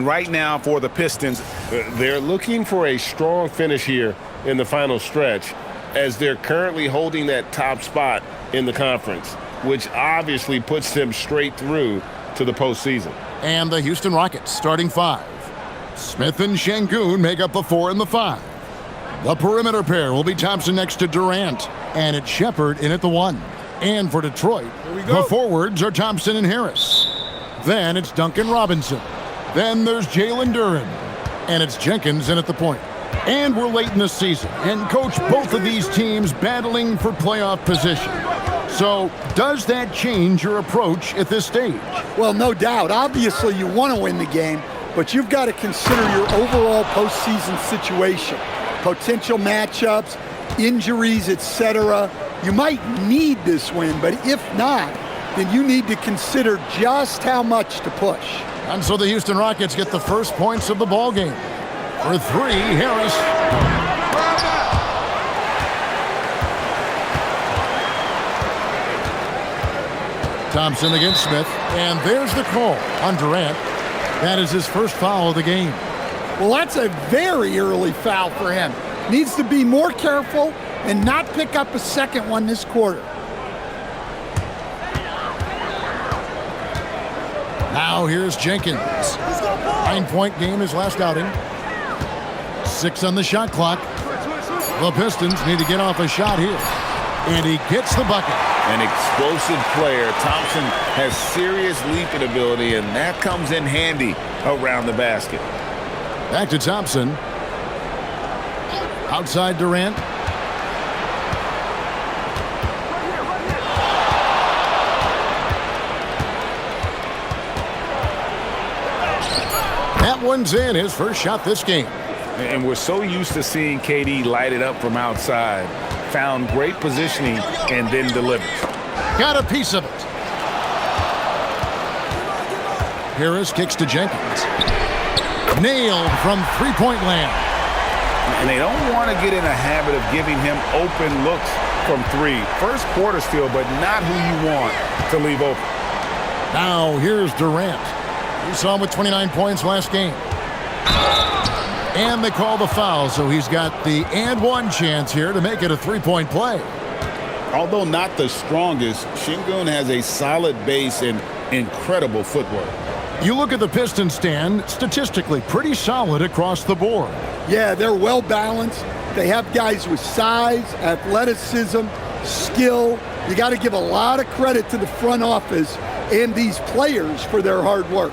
right now for the Pistons, they're looking for a strong finish here in the final stretch as they're currently holding that top spot in the conference, which obviously puts them straight through to the postseason. And the Houston Rockets starting five. Smith and Şengün make up the 4 and the 5. The perimeter pair will be Thompson next to Durant, and it's Shepherd in at the 1. And for Detroit, the forwards are Thompson and Harris. Then it's Duncan Robinson. Then there's Jalen Duren, and it's Jenkins in at the point. And we're late in the season, and coach, both of these teams battling for playoff position. So does that change your approach at this stage? Well, no doubt. Obviously, you want to win the game, but you've got to consider your overall postseason situation, potential matchups, injuries, etc. You might need this win, but if not, then you need to consider just how much to push. And so the Houston Rockets get the first points of the ball game. For 3, Harris. Thompson against Smith, and there's the call on Durant. That is his first foul of the game. Well, that's a very early foul for him. Needs to be more careful and not pick up a second one this quarter. Now here's Jenkins. 9-point game his last outing. 6 on the shot clock. The Pistons need to get off a shot here. And he gets the bucket. An explosive player. Thompson has serious leaping ability, and that comes in handy around the basket. Back to Thompson. Outside Durant. That one's in, his first shot this game. And we're so used to seeing KD light it up from outside. Found great positioning and then delivers. Got a piece of it. Harris kicks to Jenkins. Nailed from three-point land. And they don't want to get in a habit of giving him open looks from 3. First quarter steal, but not who you want to leave open. Now here's Durant. We saw him with 29 points last game. And they call the foul, so he's got the and one chance here to make it a three-point play. Although not the strongest, Şengün has a solid base and incredible footwork. You look at the Pistons stand, statistically pretty solid across the board. Yeah, they're well balanced. They have guys with size, athleticism, skill. You got to give a lot of credit to the front office and these players for their hard work.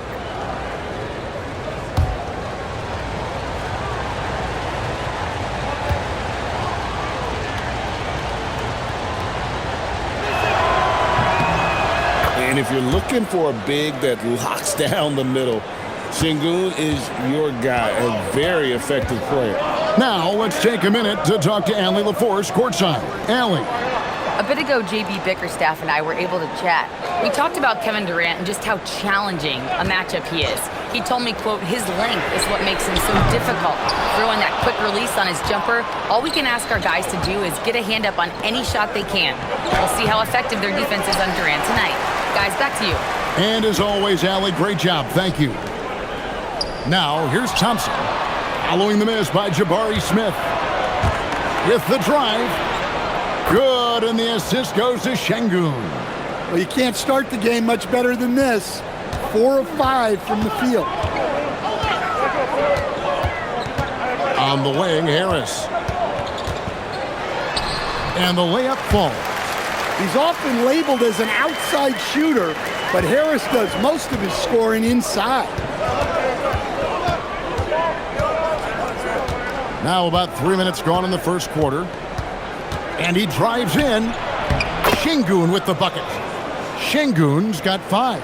And if you're looking for a big that locks down the middle, Şengün is your guy, a very effective player. Now let's take a minute to talk to Allie LaForce courtside. Allie. A bit ago, JB Bickerstaff and I were able to chat. We talked about Kevin Durant and just how challenging a matchup he is. He told me, quote, his length is what makes him so difficult. Throwing that quick release on his jumper, all we can ask our guys to do is get a hand up on any shot they can. We'll see how effective their defense is on Durant tonight. Guys, back to you. And as always, Allie, great job. Thank you. Now, here's Thompson. Following the miss by Jabari Smith. With the drive. Good, and the assist goes to Şengün. Well, you can't start the game much better than this. 4 of 5 from the field. On the wing, Harris. And the layup falls. He's often labeled as an outside shooter, but Harris does most of his scoring inside. Now about 3 minutes gone in the first quarter. And he drives in. Şengün with the bucket. Şengün's got 5.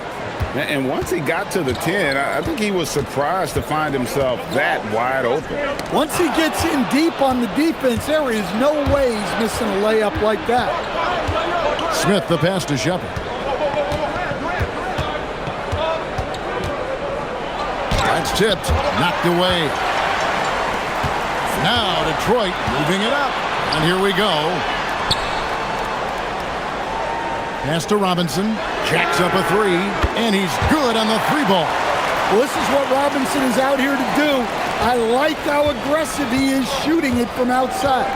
And once he got to the 10, I think he was surprised to find himself that wide open. Once he gets in deep on the defense, there is no way he's missing a layup like that. Smith, the pass to Shepherd. That's tipped, knocked away. Now Detroit moving it up. And here we go. Pass to Robinson. Jacks up a 3. And he's good on the 3 ball. Well, this is what Robinson is out here to do. I like how aggressive he is shooting it from outside.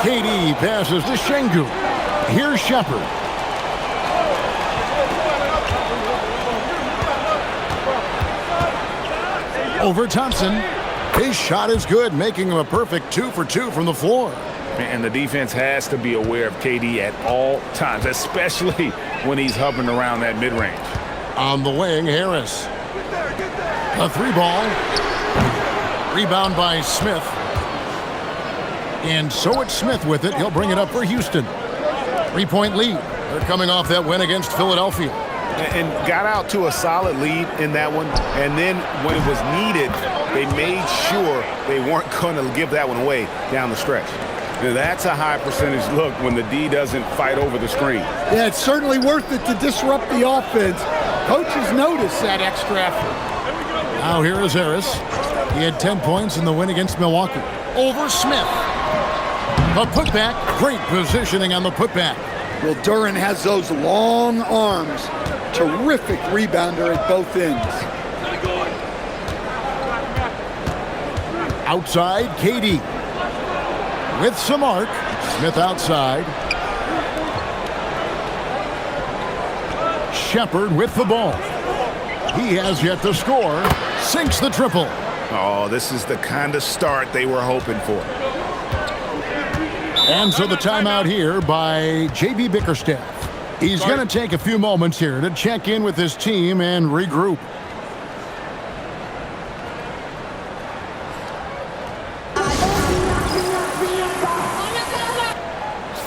KD passes to Şengün. Here's Shepherd. Over Thompson. His shot is good, making him a perfect 2 for 2 from the floor. And the defense has to be aware of KD at all times, especially when he's hovering around that mid-range. On the wing, Harris. A 3-ball. Rebound by Smith. And so it's Smith with it. He'll bring it up for Houston. 3-point lead. They're coming off that win against Philadelphia. And got out to a solid lead in that one. And then when it was needed, they made sure they weren't going to give that one away down the stretch. Now, that's a high percentage look when the D doesn't fight over the screen. Yeah, it's certainly worth it to disrupt the offense. Coaches notice that extra effort. Now here is Harris. He had 10 points in the win against Milwaukee. Over Smith. The putback. Great positioning on the putback. Well, Duran has those long arms. Terrific rebounder at both ends. Outside, KD. With some arc. Smith outside. Shepherd with the ball. He has yet to score. Sinks the triple. Oh, this is the kind of start they were hoping for. And so the timeout here by J.B. Bickerstaff. He's going to take a few moments here to check in with his team and regroup.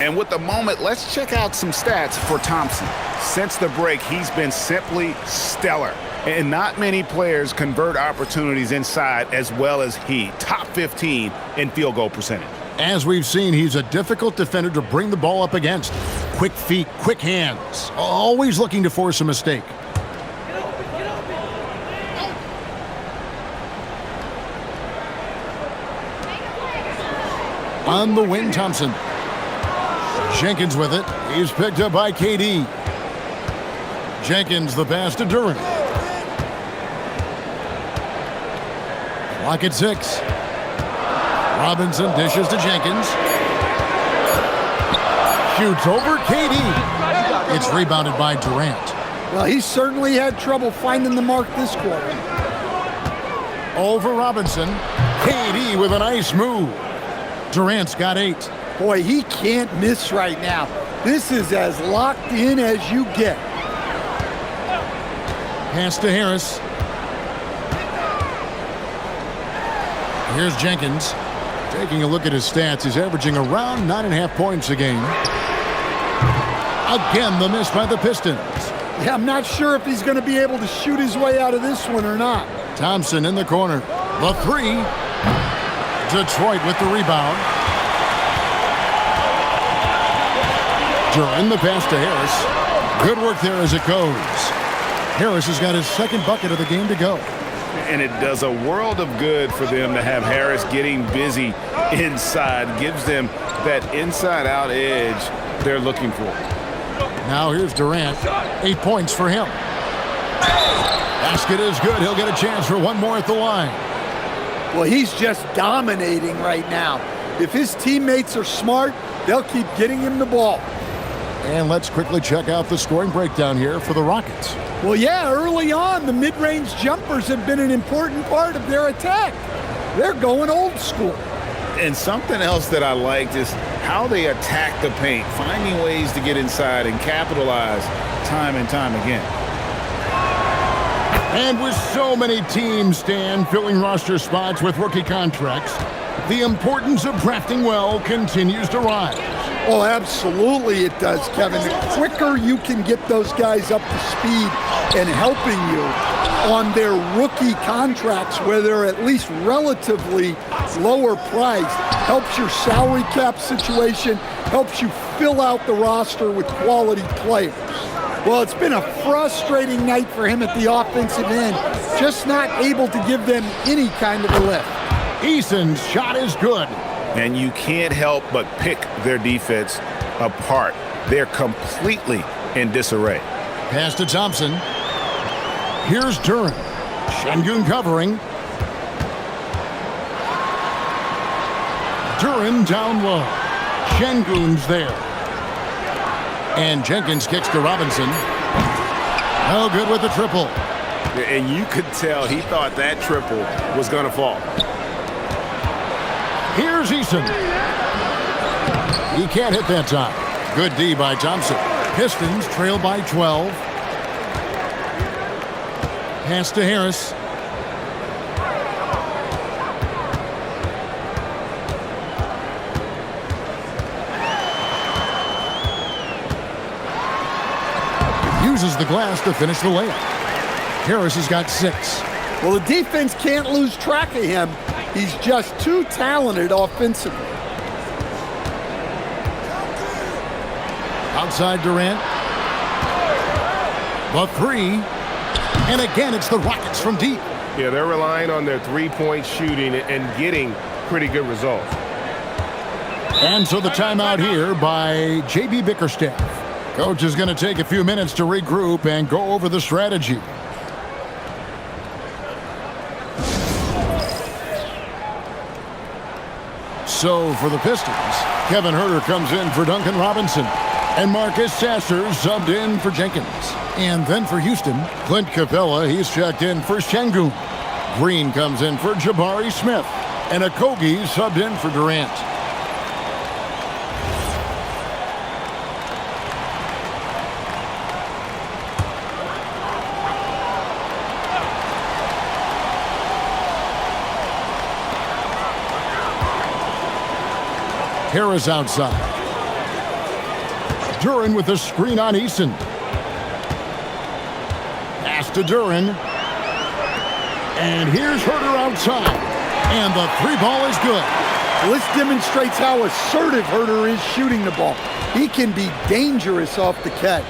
And with the moment, let's check out some stats for Thompson. Since the break, he's been simply stellar. And not many players convert opportunities inside as well as he. Top 15 in field goal percentage. As we've seen, he's a difficult defender to bring the ball up against. Quick feet, quick hands. Always looking to force a mistake. On the wing, Thompson. Jenkins with it. He's picked up by KD. Jenkins the pass to Duran. Clock at 6. Robinson dishes to Jenkins. Shoots over KD. It's rebounded by Durant. Well, he certainly had trouble finding the mark this quarter. Over Robinson. KD with a nice move. Durant's got 8. Boy, he can't miss right now. This is as locked in as you get. Pass to Harris. Here's Jenkins. Taking a look at his stats, he's averaging around 9.5 points a game. Again, the miss by the Pistons. Yeah, I'm not sure if he's going to be able to shoot his way out of this one or not. Thompson in the corner. The 3. Detroit with the rebound. Duran the pass to Harris. Good work there as it goes. Harris has got his second bucket of the game to go. And it does a world of good for them to have Harris getting busy inside. Gives them that inside-out edge they're looking for. Now here's Durant. 8 points for him. Basket is good. He'll get a chance for one more at the line. Well, he's just dominating right now. If his teammates are smart, they'll keep getting him the ball. And let's quickly check out the scoring breakdown here for the Rockets. Well, yeah, early on, the mid-range jumpers have been an important part of their attack. They're going old school. And something else that I liked is how they attack the paint, finding ways to get inside and capitalize time and time again. And with so many teams, Stan, filling roster spots with rookie contracts, the importance of drafting well continues to rise. Oh, absolutely it does, Kevin. The quicker you can get those guys up to speed and helping you on their rookie contracts, where they're at least relatively lower priced, helps your salary cap situation, helps you fill out the roster with quality players. Well, it's been a frustrating night for him at the offensive end, just not able to give them any kind of a lift. Eason's shot is good. And you can't help but pick their defense apart. They're completely in disarray. Pass to Thompson. Here's Duren. Şengün covering. Duren down low. Şengün's there. And Jenkins kicks to Robinson. No good with the triple. And you could tell he thought that triple was going to fall. Here's Eason. He can't hit that time. Good D by Thompson. Pistons trail by 12. Pass to Harris. Uses the glass to finish the layup. Harris has got 6. Well, the defense can't lose track of him. He's just too talented offensively. Outside Durant. The 3. And again, it's the Rockets from deep. Yeah, they're relying on their three-point shooting and getting pretty good results. And so the timeout here by J.B. Bickerstaff. Coach is going to take a few minutes to regroup and go over the strategy. So for the Pistons, Kevin Huerter comes in for Duncan Robinson. And Marcus Sasser subbed in for Jenkins. And then for Houston, Clint Capella, he's checked in for Şengün. Green comes in for Jabari Smith. And Okogie subbed in for Durant. Harris outside. Duren with the screen on Eason. Pass to Duren. And here's Huerter outside. And the 3 ball is good. Well, this demonstrates how assertive Huerter is shooting the ball. He can be dangerous off the catch.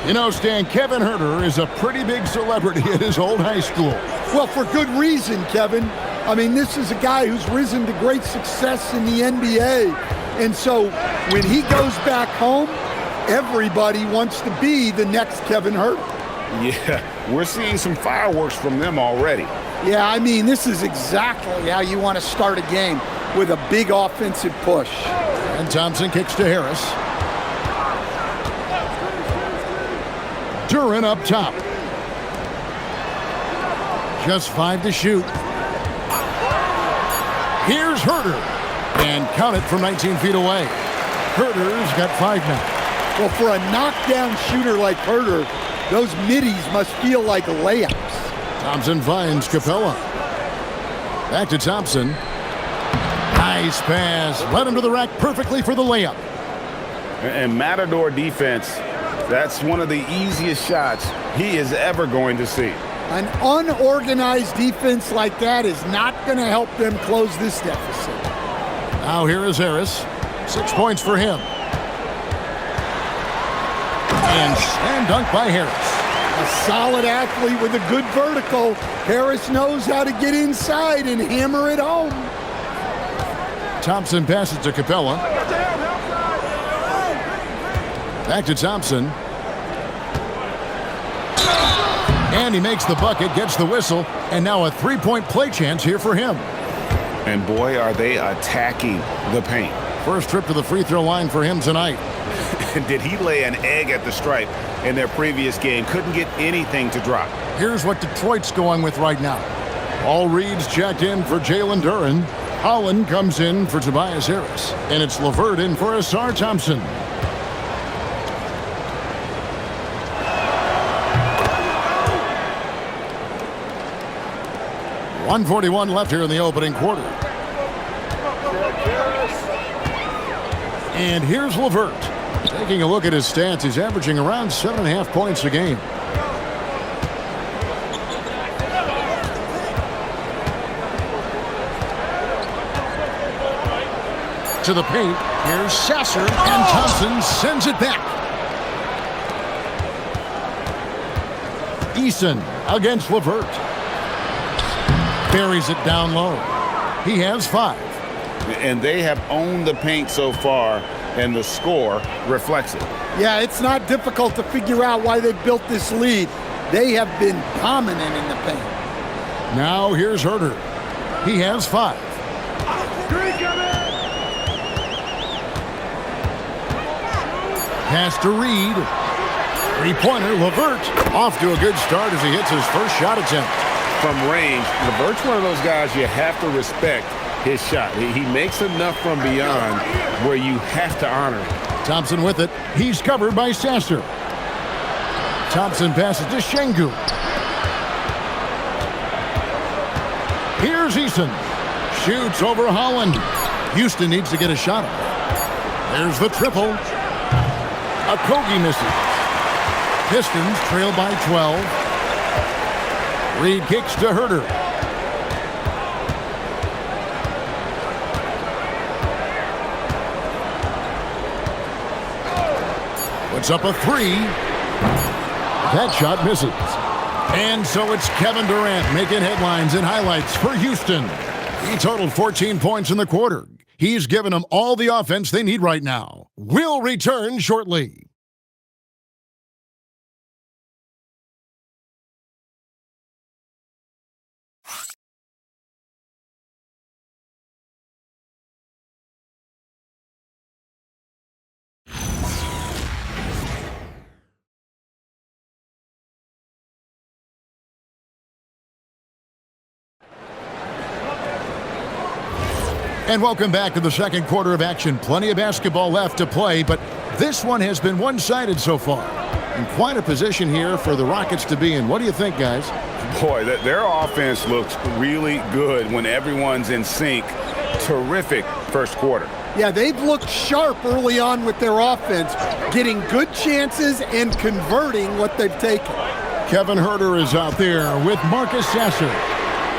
You know, Stan, Kevin Huerter is a pretty big celebrity at his old high school. Well, for good reason, Kevin. I mean, this is a guy who's risen to great success in the NBA. And so when he goes back home, everybody wants to be the next Kevin Huerter. Yeah, we're seeing some fireworks from them already. Yeah, I mean, this is exactly how you want to start a game, with a big offensive push. And Thompson kicks to Harris. Duren up top. Just 5 to shoot. Here's Huerter. And count it from 19 feet away. Huerter's got 5 now. Well, for a knockdown shooter like Huerter, those middies must feel like layups. Thompson finds Capella. Back to Thompson. Nice pass. Led him to the rack perfectly for the layup. And Matador defense, that's one of the easiest shots he is ever going to see. An unorganized defense like that is not going to help them close this deficit. Now here is Harris. 6 points for him. And slam dunk by Harris. A solid athlete with a good vertical. Harris knows how to get inside and hammer it home. Thompson passes to Capella. Back to Thompson. And he makes the bucket, gets the whistle, and now a 3-point play chance here for him. And boy, are they attacking the paint. First trip to the free throw line for him tonight. Did he lay an egg at the stripe in their previous game? Couldn't get anything to drop. Here's what Detroit's going with right now. All Reed's checked in for Jalen Duren. Holland comes in for Tobias Harris. And it's LeVert in for Asar Thompson. .141 left here in the opening quarter. And here's LeVert. Taking a look at his stats, he's averaging around 7.5 points a game. To the paint, here's Sasser, and Thompson sends it back. Eason against LeVert. Buries it down low. He has 5. And they have owned the paint so far, and the score reflects it. Yeah, it's not difficult to figure out why they built this lead. They have been dominant in the paint. Now here's Herter. He has 5. Pass to Reed. Three-pointer, LeVert. Off to a good start as he hits his first shot attempt. From range, LeVert's one of those guys you have to respect his shot. He makes enough from beyond where you have to honor it. Thompson with it. He's covered by Sasser. Thompson passes to Şengün. Here's Eason. Shoots over Holland. Houston needs to get a shot off. There's the triple. Okogie misses. Pistons trail by 12. Reed kicks to Herter. Puts up a 3. That shot misses. And so it's Kevin Durant making headlines and highlights for Houston. He totaled 14 points in the quarter. He's given them all the offense they need right now. We'll return shortly. And welcome back to the second quarter of action. Plenty of basketball left to play, but this one has been one-sided so far. In quite a position here for the Rockets to be in. What do you think, guys? Boy, their offense looks really good when everyone's in sync. Terrific first quarter. Yeah, they've looked sharp early on with their offense, getting good chances and converting what they've taken. Kevin Herter is out there with Marcus Sasser.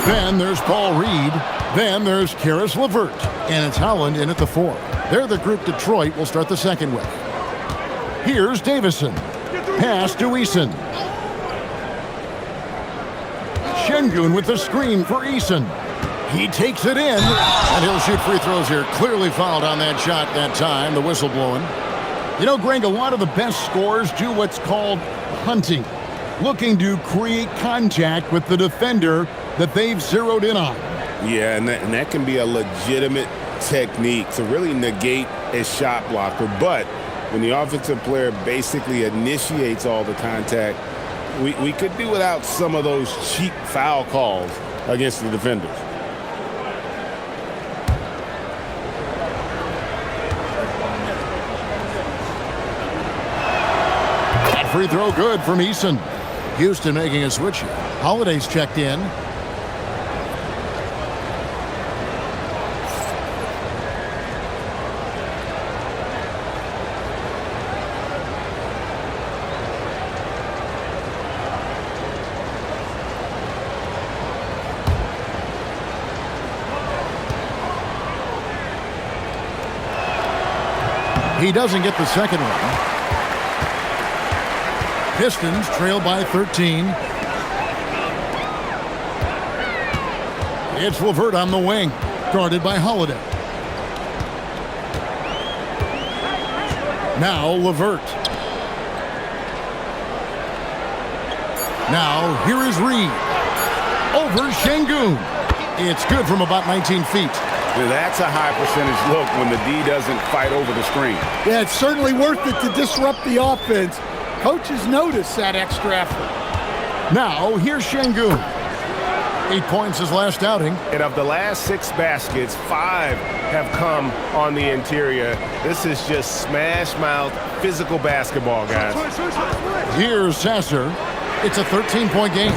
Then there's Paul Reed. Then there's Karis LeVert. And it's Holland in at the 4. They're the group Detroit will start the second with. Here's Davison. Pass to Eason. Şengün with the screen for Eason. He takes it in, and he'll shoot free throws here. Clearly fouled on that shot that time, the whistle blowing. You know, Greg, a lot of the best scorers do what's called hunting, looking to create contact with the defender that they've zeroed in on. Yeah, and that can be a legitimate technique to really negate a shot blocker. But when the offensive player basically initiates all the contact, we could do without some of those cheap foul calls against the defenders. That free throw good from Eason. Houston making a switch here. Holiday's checked in. He doesn't get the second one. Pistons trail by 13. It's LeVert on the wing, guarded by Holiday. Now LeVert. Now here is Reed. Over Şengün. It's good from about 19 feet. That's a high percentage look when the D doesn't fight over the screen. Yeah, it's certainly worth it to disrupt the offense. Coaches notice that extra effort. Now, here's Şengün. 8 points his last outing. And of the last 6 baskets, 5 have come on the interior. This is just smash-mouth, physical basketball, guys. Here's Sasser. It's a 13-point game.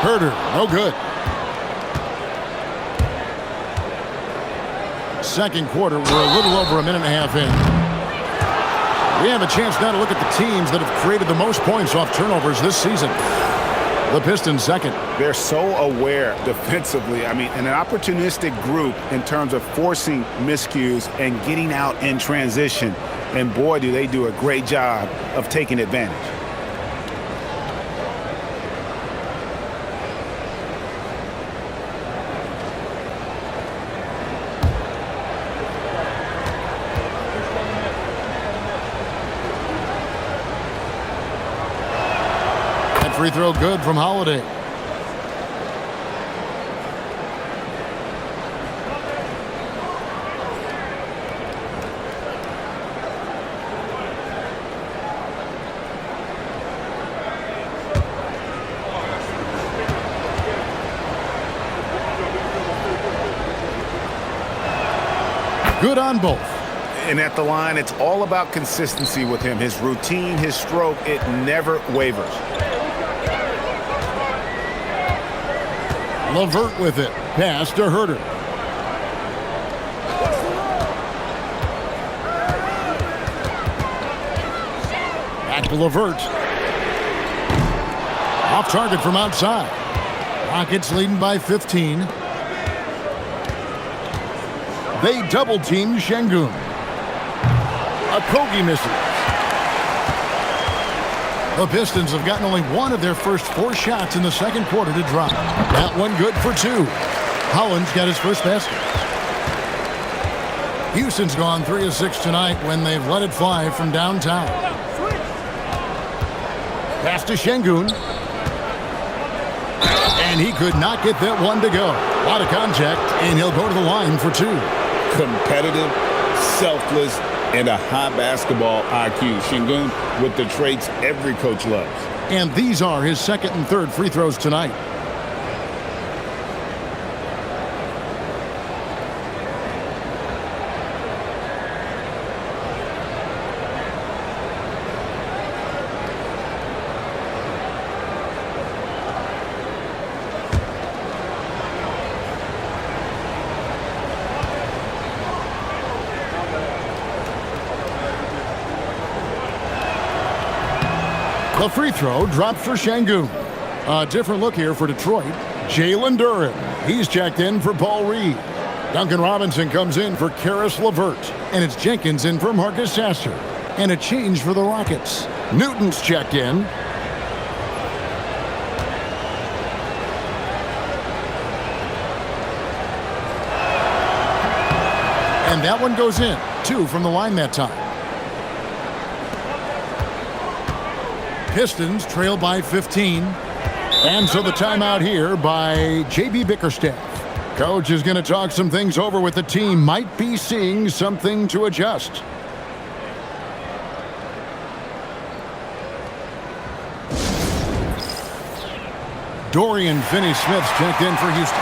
Herter, no good. Second quarter, we're a little over a minute and a half in. We have a chance now to look at the teams that have created the most points off turnovers this season. The Pistons second. They're so aware defensively. I mean, an opportunistic group in terms of forcing miscues and getting out in transition. And boy, do they do a great job of taking advantage. free throw good from Holiday. Good on both. And at the line, it's all about consistency with him. His routine, his stroke, it never wavers. LeVert with it. Pass to Herter. Back to LeVert. Off target from outside. Rockets leading by 15. They double-team Şengün. Okogie misses. The Pistons have gotten only one of their first 4 shots in the second quarter to drop. That one good for 2. Holland's got his first basket. Houston's gone 3 of 6 tonight when they've let it fly from downtown. Pass to Şengün. And he could not get that one to go. A lot of contact, and he'll go to the line for 2. Competitive, selfless, and a high basketball IQ. Şengün with the traits every coach loves. And these are his second and third free throws tonight. The free throw drops for Şengün. A different look here for Detroit. Jalen Duren. He's checked in for Paul Reed. Duncan Robinson comes in for Karis LeVert. And it's Jenkins in for Marcus Sasser. And a change for the Rockets. Newton's checked in. And that one goes in. 2 from the line that time. Pistons trail by 15. And so the timeout here by J.B. Bickerstaff. Coach is going to talk some things over with the team. Might be seeing something to adjust. Dorian Finney-Smith's checked in for Houston.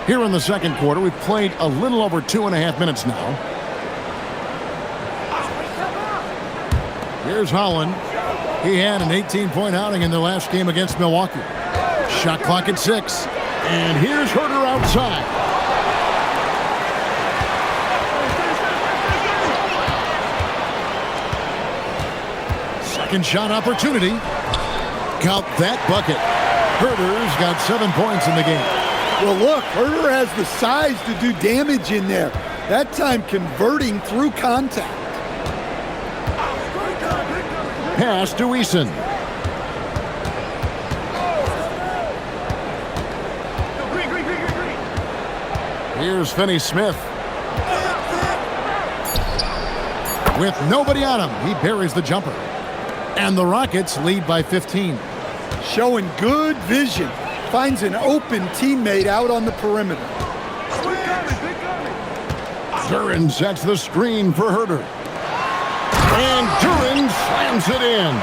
Here in the second quarter, we've played a little over 2.5 minutes now. Here's Holland. He had an 18-point outing in the last game against Milwaukee. Shot clock at 6. And here's Herter outside. Second shot opportunity. Count that bucket. Herter's got 7 points in the game. Well, look, Herter has the size to do damage in there. That time converting through contact. Pass to Eason. Here's Finney-Smith. With nobody on him, he buries the jumper. And the Rockets lead by 15. Showing good vision. Finds an open teammate out on the perimeter. Duren sets the screen for Herter. And Duren slams it in.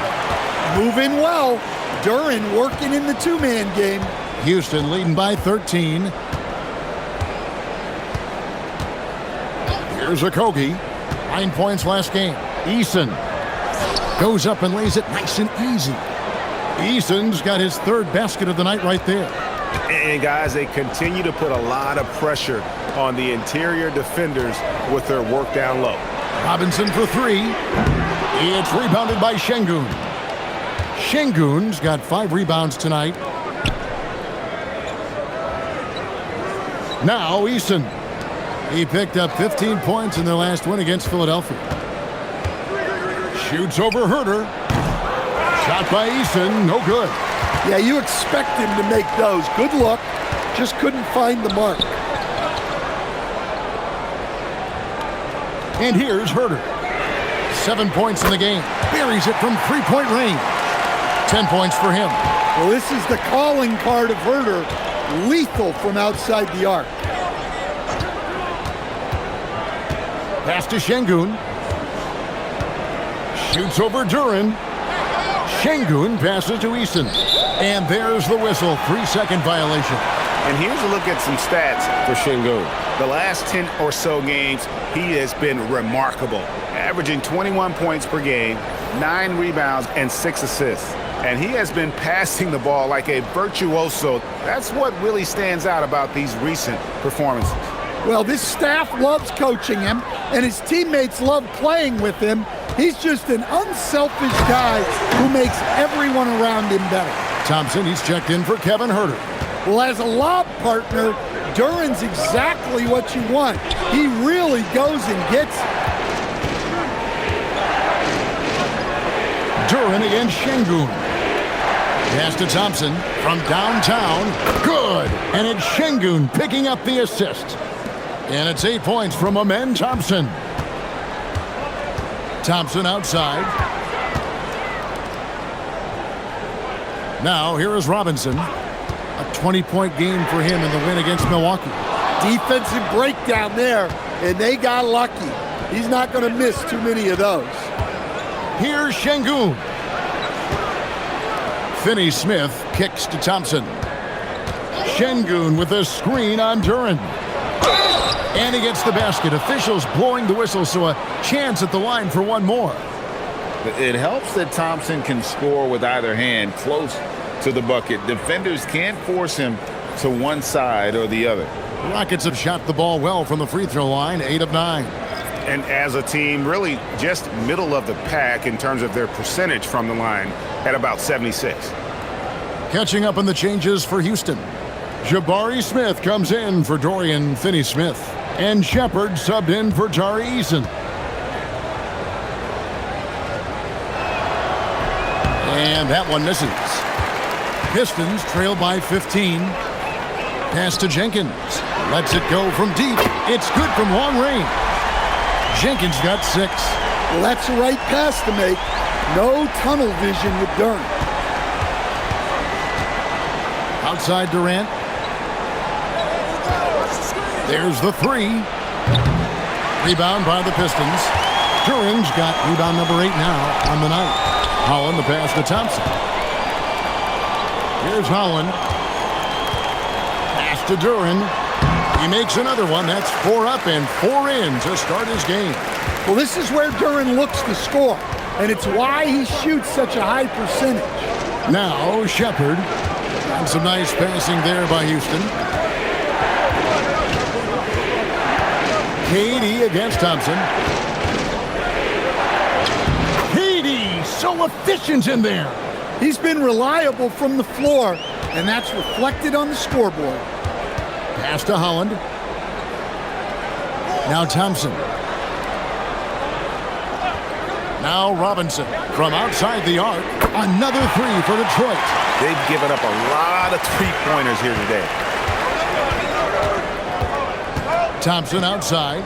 Moving well. Duren working in the two-man game. Houston leading by 13. Here's Okogie. 9 points last game. Eason goes up and lays it nice and easy. Eason's got his third basket of the night right there. And guys, they continue to put a lot of pressure on the interior defenders with their work down low. Robinson for 3. It's rebounded by Şengün. Şengün's got 5 rebounds tonight. Now Eason. He picked up 15 points in their last win against Philadelphia. Shoots over Herter. Shot by Eason, no good. Yeah, you expect him to make those. Good luck. Just couldn't find the mark. And here's Herter. 7 points in the game. Buries it from three-point range. 10 points for him. Well, this is the calling card of Herter. Lethal from outside the arc. Pass to Şengün. Shoots over Duren. Şengün passes to Eason. And there's the whistle. 3-second violation. And here's a look at some stats For Şengün. The last 10 or so games, he has been remarkable, averaging 21 points per game, 9 rebounds, and 6 assists. And he has been passing the ball like a virtuoso. That's what really stands out about these recent performances. Well, this staff loves coaching him, and his teammates love playing with him. He's just an unselfish guy who makes everyone around him better. Thompson, he's checked in for Kevin Herter. Well, as a lob partner, Duren's exactly what you want. He really goes and gets it. Duren against Şengün. Pass to Thompson from downtown. Good. And it's Şengün picking up the assist. And it's 8 points from Amen Thompson. Thompson outside. Now here is Robinson. A 20-point game for him in the win against Milwaukee. Defensive breakdown there, and they got lucky. He's not going to miss too many of those. Here's Şengün. Finney-Smith kicks to Thompson. Şengün with a screen on Duren. And he gets the basket. Officials blowing the whistle, so a chance at the line for one more. It helps that Thompson can score with either hand close to the bucket. Defenders can't force him to one side or the other. The Rockets have shot the ball well from the free throw line, 8 of 9. And as a team, really just middle of the pack in terms of their percentage from the line at about 76. Catching up on the changes for Houston. Jabari Smith comes in for Dorian Finney-Smith. And Shepard subbed in for Tari Eason. And that one misses. Pistons trail by 15. Pass to Jenkins. Lets it go from deep. It's good from long range. Jenkins got 6. Well, that's the right pass to make. No tunnel vision with Duren. Outside Durant. There's the 3. Rebound by the Pistons. Duren's got rebound number 8 now on the night. Holland the pass to Thompson. Here's Holland. Pass to Duren. He makes another one. That's 4 up and 4 in to start his game. Well, this is where Duren looks to score, and it's why he shoots such a high percentage. Now Shepard. And some nice passing there by Houston. KD against Thompson. KD, so efficient in there. He's been reliable from the floor, and that's reflected on the scoreboard. Pass to Holland. Now Thompson. Now Robinson from outside the arc. Another 3 for Detroit. They've given up a lot of three-pointers here today. Thompson outside.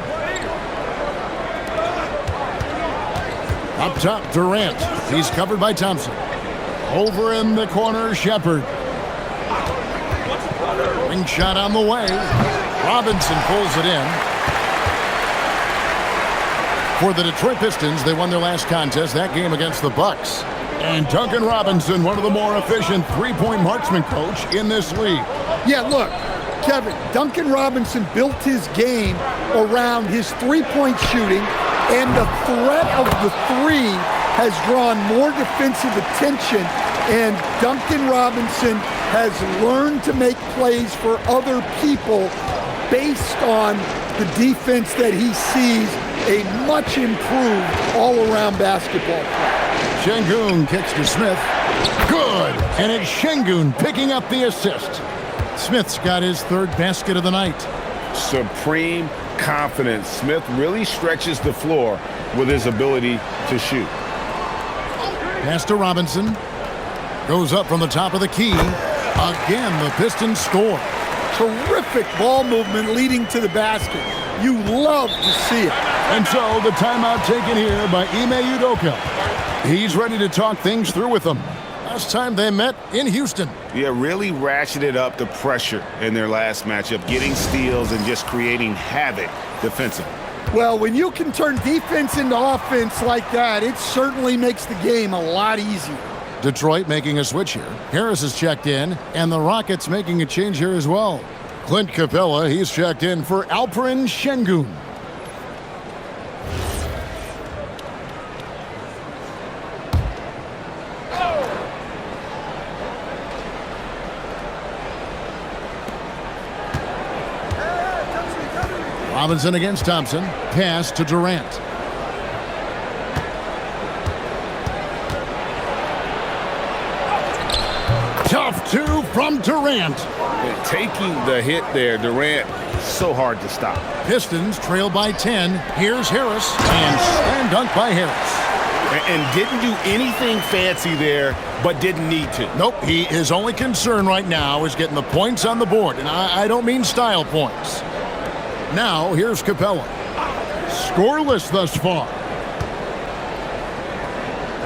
Up top, Durant. He's covered by Thompson. Over in the corner, Shepard. Ring shot on the way. Robinson pulls it in. For the Detroit Pistons, they won their last contest, that game against the Bucks. And Duncan Robinson, one of the more efficient three-point marksman coach in this league. Yeah, look, Kevin, Duncan Robinson built his game around his three-point shooting, and the threat of the 3 has drawn more defensive attention, and Duncan Robinson has learned to make plays for other people based on the defense that he sees, a much improved all-around basketball player. Şengün kicks to Smith. Good! And it's Şengün picking up the assist. Smith's got his 3rd basket of the night. Supreme confidence. Smith really stretches the floor with his ability to shoot. Pass to Robinson. Goes up from the top of the key. Again, the Pistons score. Terrific ball movement leading to the basket. You love to see it. And so the timeout taken here by Ime Udoka. He's ready to talk things through with them. Last time they met in Houston. Yeah, really ratcheted up the pressure in their last matchup, getting steals and just creating havoc defensively. Well, when you can turn defense into offense like that, it certainly makes the game a lot easier. Detroit making a switch here. Harris is checked in, and the Rockets making a change here as well. Clint Capella, he's checked in for Alperen Şengün. Robinson against Thompson. Pass to Durant. Tough two from Durant. And taking the hit there, Durant, so hard to stop. Pistons trail by 10. Here's Harris. And slam dunk by Harris. And didn't do anything fancy there, but didn't need to. Nope, his only concern right now is getting the points on the board. And I don't mean style points. Now, here's Capella. Scoreless thus far.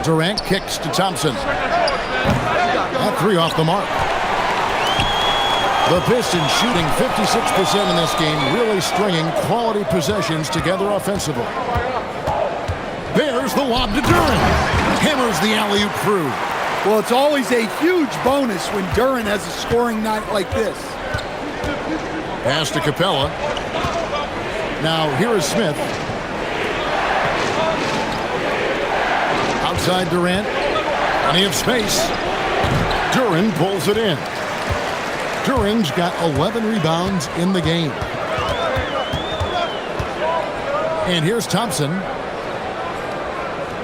Durant kicks to Thompson. That three off the mark. The Pistons shooting 56% in this game, really stringing quality possessions together offensively. There's the lob to Duren. Hammers the alley-oop through. Well, it's always a huge bonus when Duren has a scoring night like this. Pass to Capella. Now, here is Smith. Outside Durant. Plenty of space. Duren pulls it in. Duren's got 11 rebounds in the game. And here's Thompson.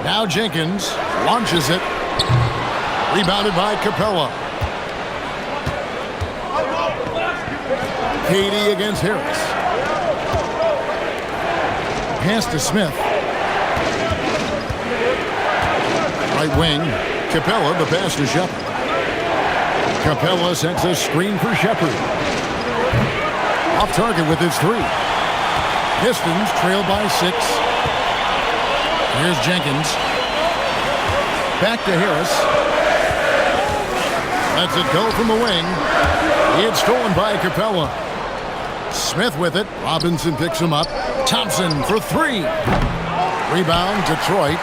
Now Jenkins launches it. Rebounded by Capella. Katie against Harris. Pass to Smith. Right wing. Capella, the pass to Shepard. Capella sets a screen for Shepard. Off target with his three. Pistons trail by 6. Here's Jenkins. Back to Harris. Lets it go from the wing. It's stolen by Capella. Smith with it. Robinson picks him up. Thompson for 3. Rebound, Detroit.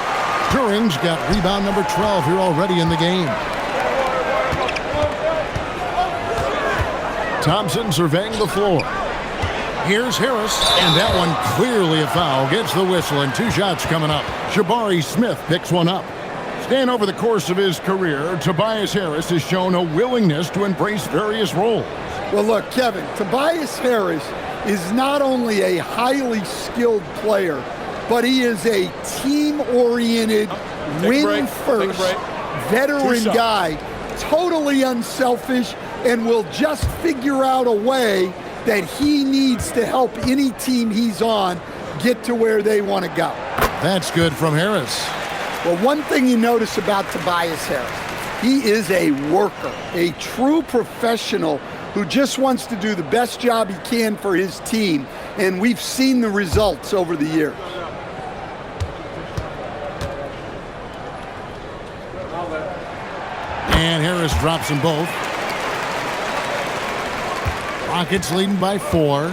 Duren's got rebound number 12 here already in the game. Thompson surveying the floor. Here's Harris, and that one clearly a foul. Gets the whistle, and 2 shots coming up. Jabari Smith picks one up. And over the course of his career, Tobias Harris has shown a willingness to embrace various roles. Well, look, Kevin, Tobias Harris is not only a highly skilled player, but he is a team-oriented, win-first, veteran guy, totally unselfish, and will just figure out a way that he needs to help any team he's on get to where they want to go. That's good from Harris. Well, one thing you notice about Tobias Harris, he is a worker, a true professional who just wants to do the best job he can for his team, and we've seen the results over the years. And Harris drops them both. Rockets leading by 4.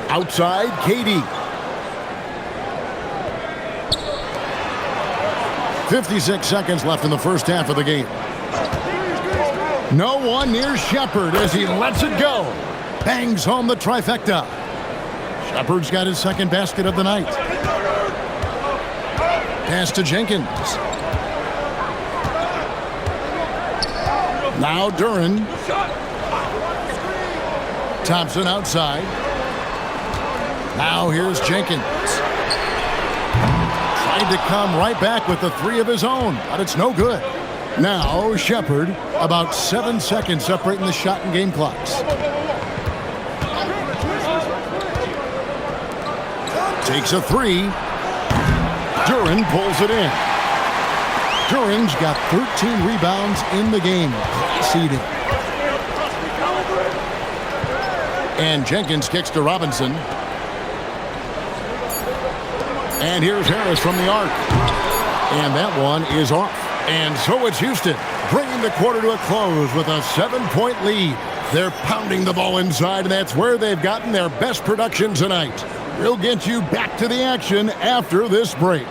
Outside, Katie. 56 seconds left in the first half of the game. No one near Shepard as he lets it go. Bangs home the trifecta. Shepard's got his second basket of the night. Pass to Jenkins. Now Duren. Thompson outside. Now here's Jenkins. Tried to come right back with the 3 of his own, but it's no good. Now Shepard, about 7 seconds separating the shot and game clocks. Takes a three. Duren pulls it in. Duren's got 13 rebounds in the game. Seeding. And Jenkins kicks to Robinson. And here's Harris from the arc. And that one is off. And so it's Houston, bringing the quarter to a close with a 7-point lead. They're pounding the ball inside, and that's where they've gotten their best production tonight. We'll get you back to the action after this break.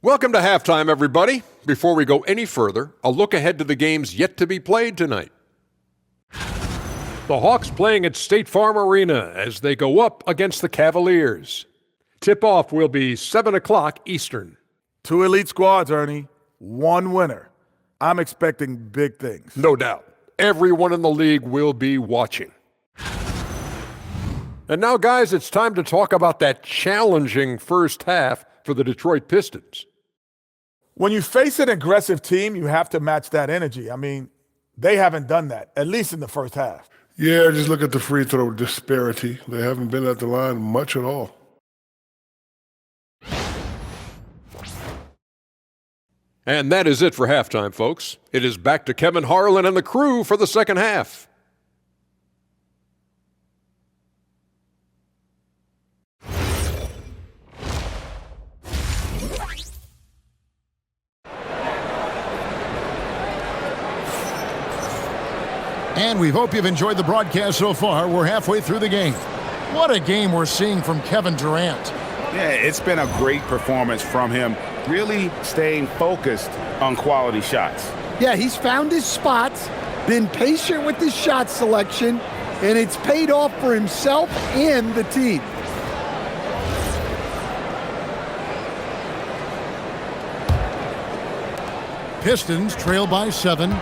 Welcome to halftime, everybody. Before we go any further, a look ahead to the games yet to be played tonight. The Hawks playing at State Farm Arena as they go up against the Cavaliers. Tip-off will be 7 o'clock Eastern. 2 elite squads, Ernie. 1 winner. I'm expecting big things. No doubt. Everyone in the league will be watching. And now, guys, it's time to talk about that challenging first half for the Detroit Pistons. When you face an aggressive team, you have to match that energy. I mean, they haven't done that, at least in the first half. Yeah, just look at the free throw disparity. They haven't been at the line much at all. And that is it for halftime, folks. It is back to Kevin Harlan and the crew for the second half. And we hope you've enjoyed the broadcast so far. We're halfway through the game. What a game we're seeing from Kevin Durant. Yeah, it's been a great performance from him, really staying focused on quality shots. Yeah, he's found his spots, been patient with his shot selection, and it's paid off for himself and the team. Pistons trail by 7.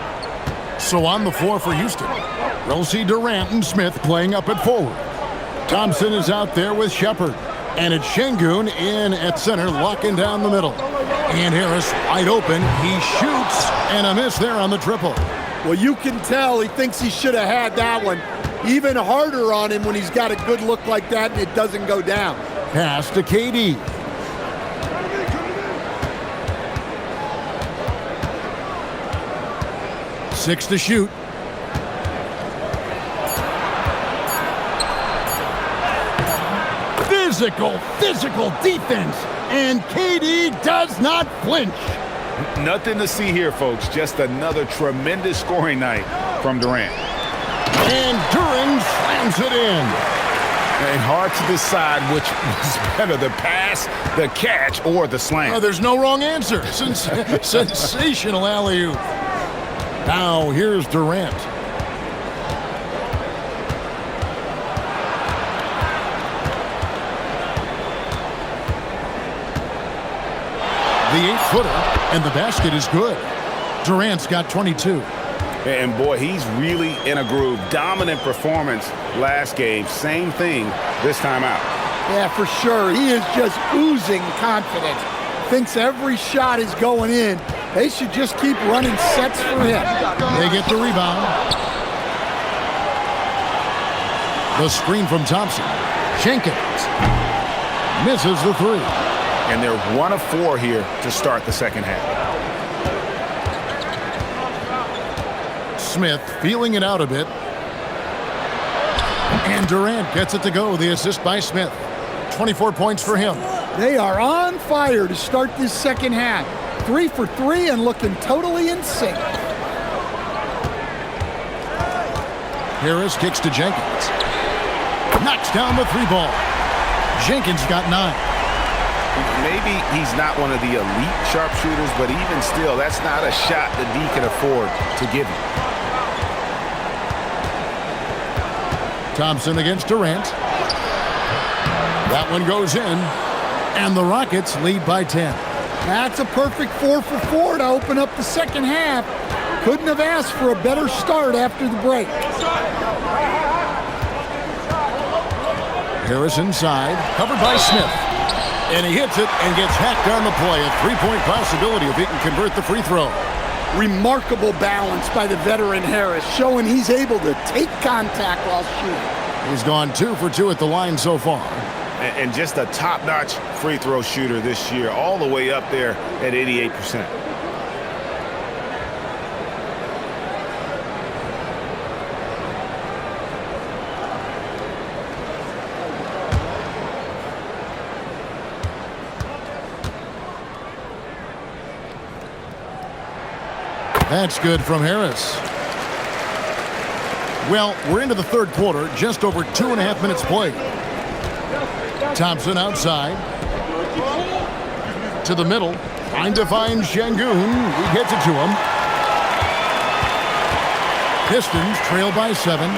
So on the floor for Houston, we'll see Durant and Smith playing up at forward. Thompson is out there with Shepard. And it's Şengün in at center, locking down the middle. And Harris wide open. He shoots, and a miss there on the triple. Well, you can tell he thinks he should have had that one. Even harder on him when he's got a good look like that and it doesn't go down. Pass to KD. Six to shoot. Physical defense. And KD does not flinch. Nothing to see here, folks. Just another tremendous scoring night from Durant. And Duren slams it in. And hard to decide which was better, the pass, the catch, or the slam. There's no wrong answer. Sensational alley-oop. Now here's Durant. The 8-footer, and the basket is good. Durant's got 22. And boy, he's really in a groove. Dominant performance last game. Same thing this time out. Yeah, for sure. He is just oozing confidence. Thinks every shot is going in. They should just keep running sets for him. They get the rebound. The screen from Thompson. Jenkins misses the three. And they're 1 of 4 here to start the second half. Smith feeling it out a bit. And Durant gets it to go. The assist by Smith. 24 points for him. They are on fire to start this second half. 3 for 3 and looking totally in sync. Harris kicks to Jenkins. Knocks down the 3 ball. Jenkins got 9. Maybe he's not one of the elite sharpshooters, but even still, that's not a shot that D can afford to give him. Thompson against Durant. That one goes in, and the Rockets lead by 10. That's a perfect 4 for 4 to open up the second half. Couldn't have asked for a better start after the break. Harris inside, covered by Smith. And he hits it and gets hacked on the play. A three-point possibility if he can convert the free throw. Remarkable balance by the veteran Harris, showing he's able to take contact while shooting. He's gone 2 for 2 at the line so far. And just a top-notch free throw shooter this year, all the way up there at 88%. That's good from Harris. Well, we're into the third quarter, just over 2.5 minutes played. Thompson outside. To the middle. Trying to find Şengün. He gets it to him. Pistons trail by 7.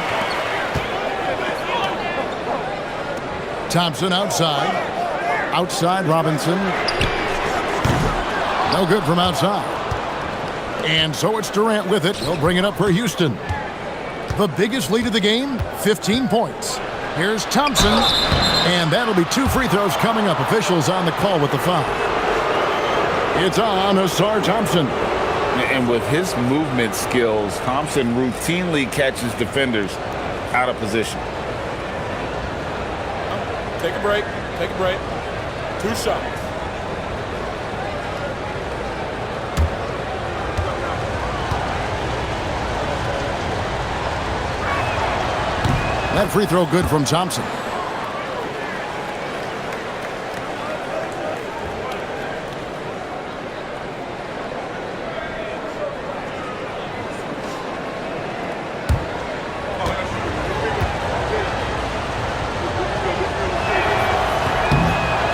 Thompson outside. Outside Robinson. No good from outside. And so it's Durant with it. He'll bring it up for Houston. The biggest lead of the game, 15 points. Here's Thompson. And that'll be 2 free throws coming up. Officials on the call with the foul. It's on Asar Thompson. And with his movement skills, Thompson routinely catches defenders out of position. Take a break. Take a break. 2 shots. That free throw good from Thompson.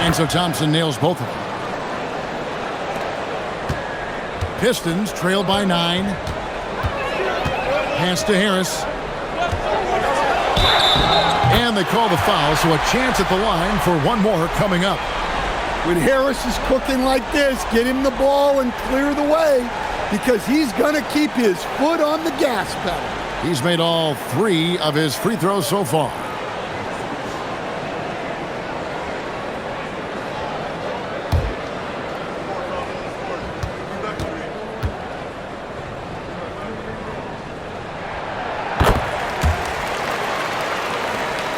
And so Thompson nails both of them. Pistons trail by 9. Pass to Harris. And they call the foul, so a chance at the line for one more coming up. When Harris is cooking like this, get him the ball and clear the way, because he's going to keep his foot on the gas pedal. He's made all 3 of his free throws so far.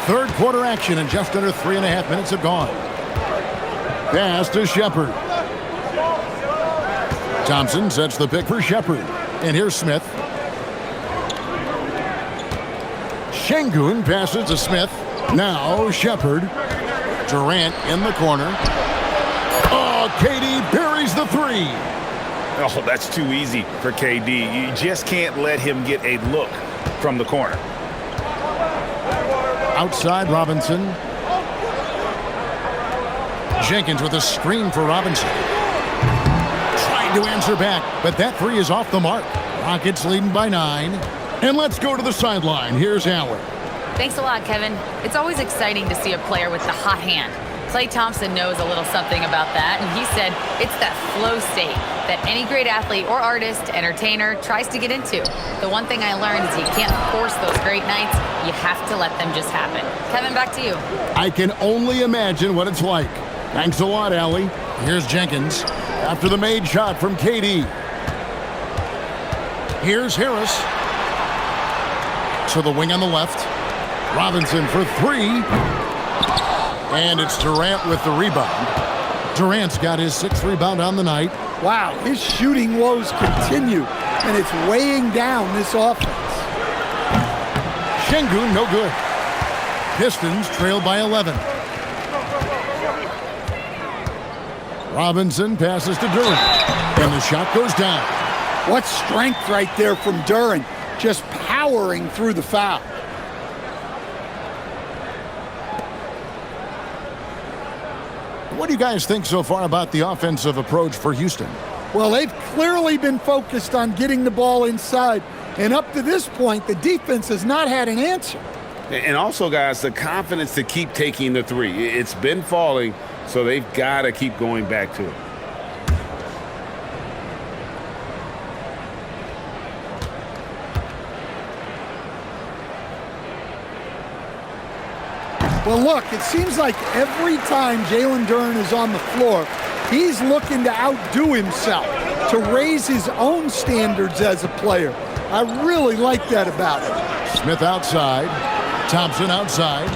Third quarter action, and just under 3.5 minutes have gone. Pass to Shepard. Thompson sets the pick for Shepard. And here's Smith. Şengün passes to Smith. Now Shepard. Durant in the corner. Oh, KD buries the 3. Oh, that's too easy for KD. You just can't let him get a look from the corner. Outside Robinson. Jenkins with a screen for Robinson. Trying to answer back, but that 3 is off the mark. Rockets leading by 9. And let's go to the sideline. Here's Howard. Thanks a lot, Kevin. It's always exciting to see a player with the hot hand. Klay Thompson knows a little something about that, and he said it's that flow state that any great athlete or artist, entertainer, tries to get into. The one thing I learned is you can't force those great nights. You have to let them just happen. Kevin, back to you. I can only imagine what it's like. Thanks a lot, Allie. Here's Jenkins after the made shot from KD. Here's Harris. To the wing on the left. Robinson for 3. And it's Durant with the rebound. Durant's got his 6th rebound on the night. Wow, his shooting woes continue, and it's weighing down this offense. Şengün, no good. Pistons trail by 11. Robinson passes to Durant, and the shot goes down. What strength right there from Durant, just powering through the foul. What do you guys think so far about the offensive approach for Houston? Well, they've clearly been focused on getting the ball inside, and up to this point, the defense has not had an answer. And also, guys, the confidence to keep taking the 3. It's been falling, so they've got to keep going back to it. Well, look, it seems like every time Jalen Duren is on the floor, he's looking to outdo himself, to raise his own standards as a player. I really like that about him. Smith outside. Thompson outside.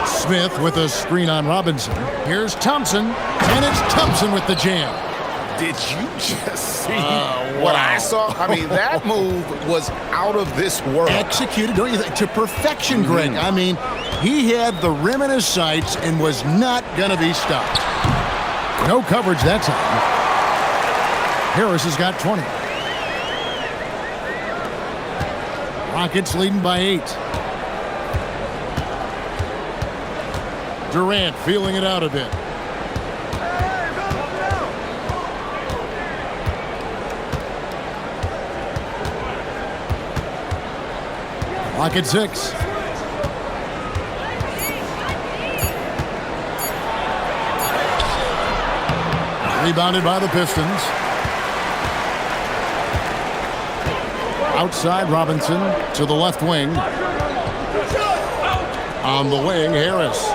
Smith with a screen on Robinson. Here's Thompson, and it's Thompson with the jam. Did you just see wow. what I saw? I mean, that move was out of this world. Executed, don't you think, to perfection, Greg. I mean, he had the rim in his sights and was not going to be stopped. No coverage that time. Harris has got 20. Rockets leading by 8. Durant feeling it out a bit. Rocket 6. Rebounded by the Pistons. Outside Robinson to the left wing. On the wing, Harris.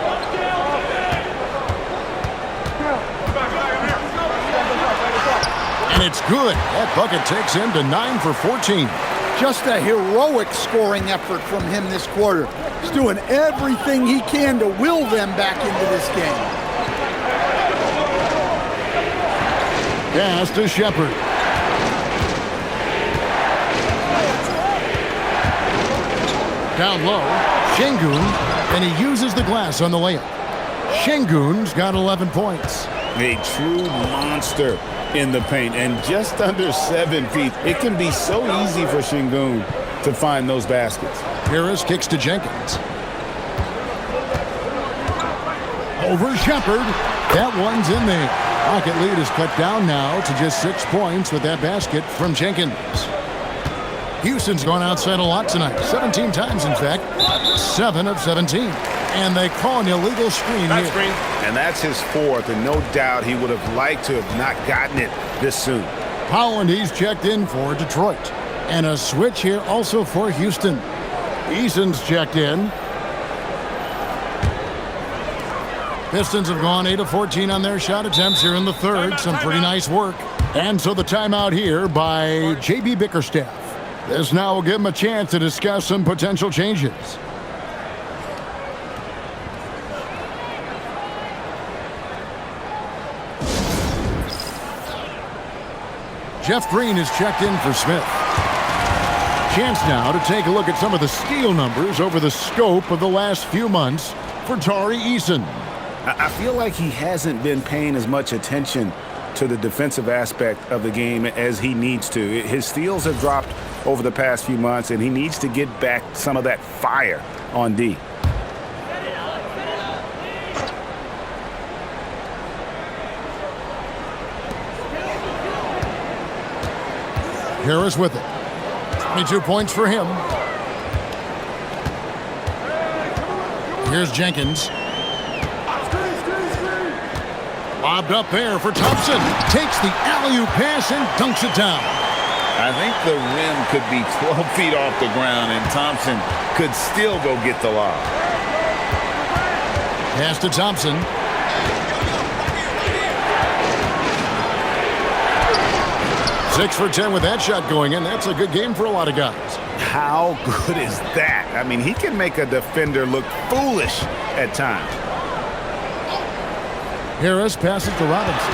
And it's good. That bucket takes him to 9 for 14. Just a heroic scoring effort from him this quarter. He's doing everything he can to will them back into this game. Pass to Shepard. Down low, Şengün, and he uses the glass on the layup. Şengün's got 11 points. A true monster in the paint, and just under 7 feet. It can be so easy for Şengün to find those baskets. Harris kicks to Jenkins. Over Shepard. That one's in there. Rocket lead is cut down now to just 6 points with that basket from Jenkins. Houston's gone outside a lot tonight. 17 times, in fact. 7 of 17. And they call an illegal screen here. Screen. And that's his 4th, and no doubt he would have liked to have not gotten it this soon. Holland, he's checked in for Detroit. And a switch here also for Houston. Eason's checked in. Pistons have gone 8 of 14 on their shot attempts here in the third. Some pretty nice work. And so the timeout here by J.B. Bickerstaff. This now will give him a chance to discuss some potential changes. Jeff Green is checked in for Smith. Chance now to take a look at some of the steal numbers over the scope of the last few months for Tari Eason. I feel like he hasn't been paying as much attention to the defensive aspect of the game as he needs to. His steals have dropped over the past few months, and he needs to get back some of that fire on D. Harris with it. 22 points for him. Here's Jenkins. Lobbed up there for Thompson. Takes the alley-oop pass and dunks it down. I think the rim could be 12 feet off the ground, and Thompson could still go get the lob. Pass to Thompson. Six for 10 with that shot going in. That's a good game for a lot of guys. How good is that? I mean, he can make a defender look foolish at times. Harris passes to Robinson.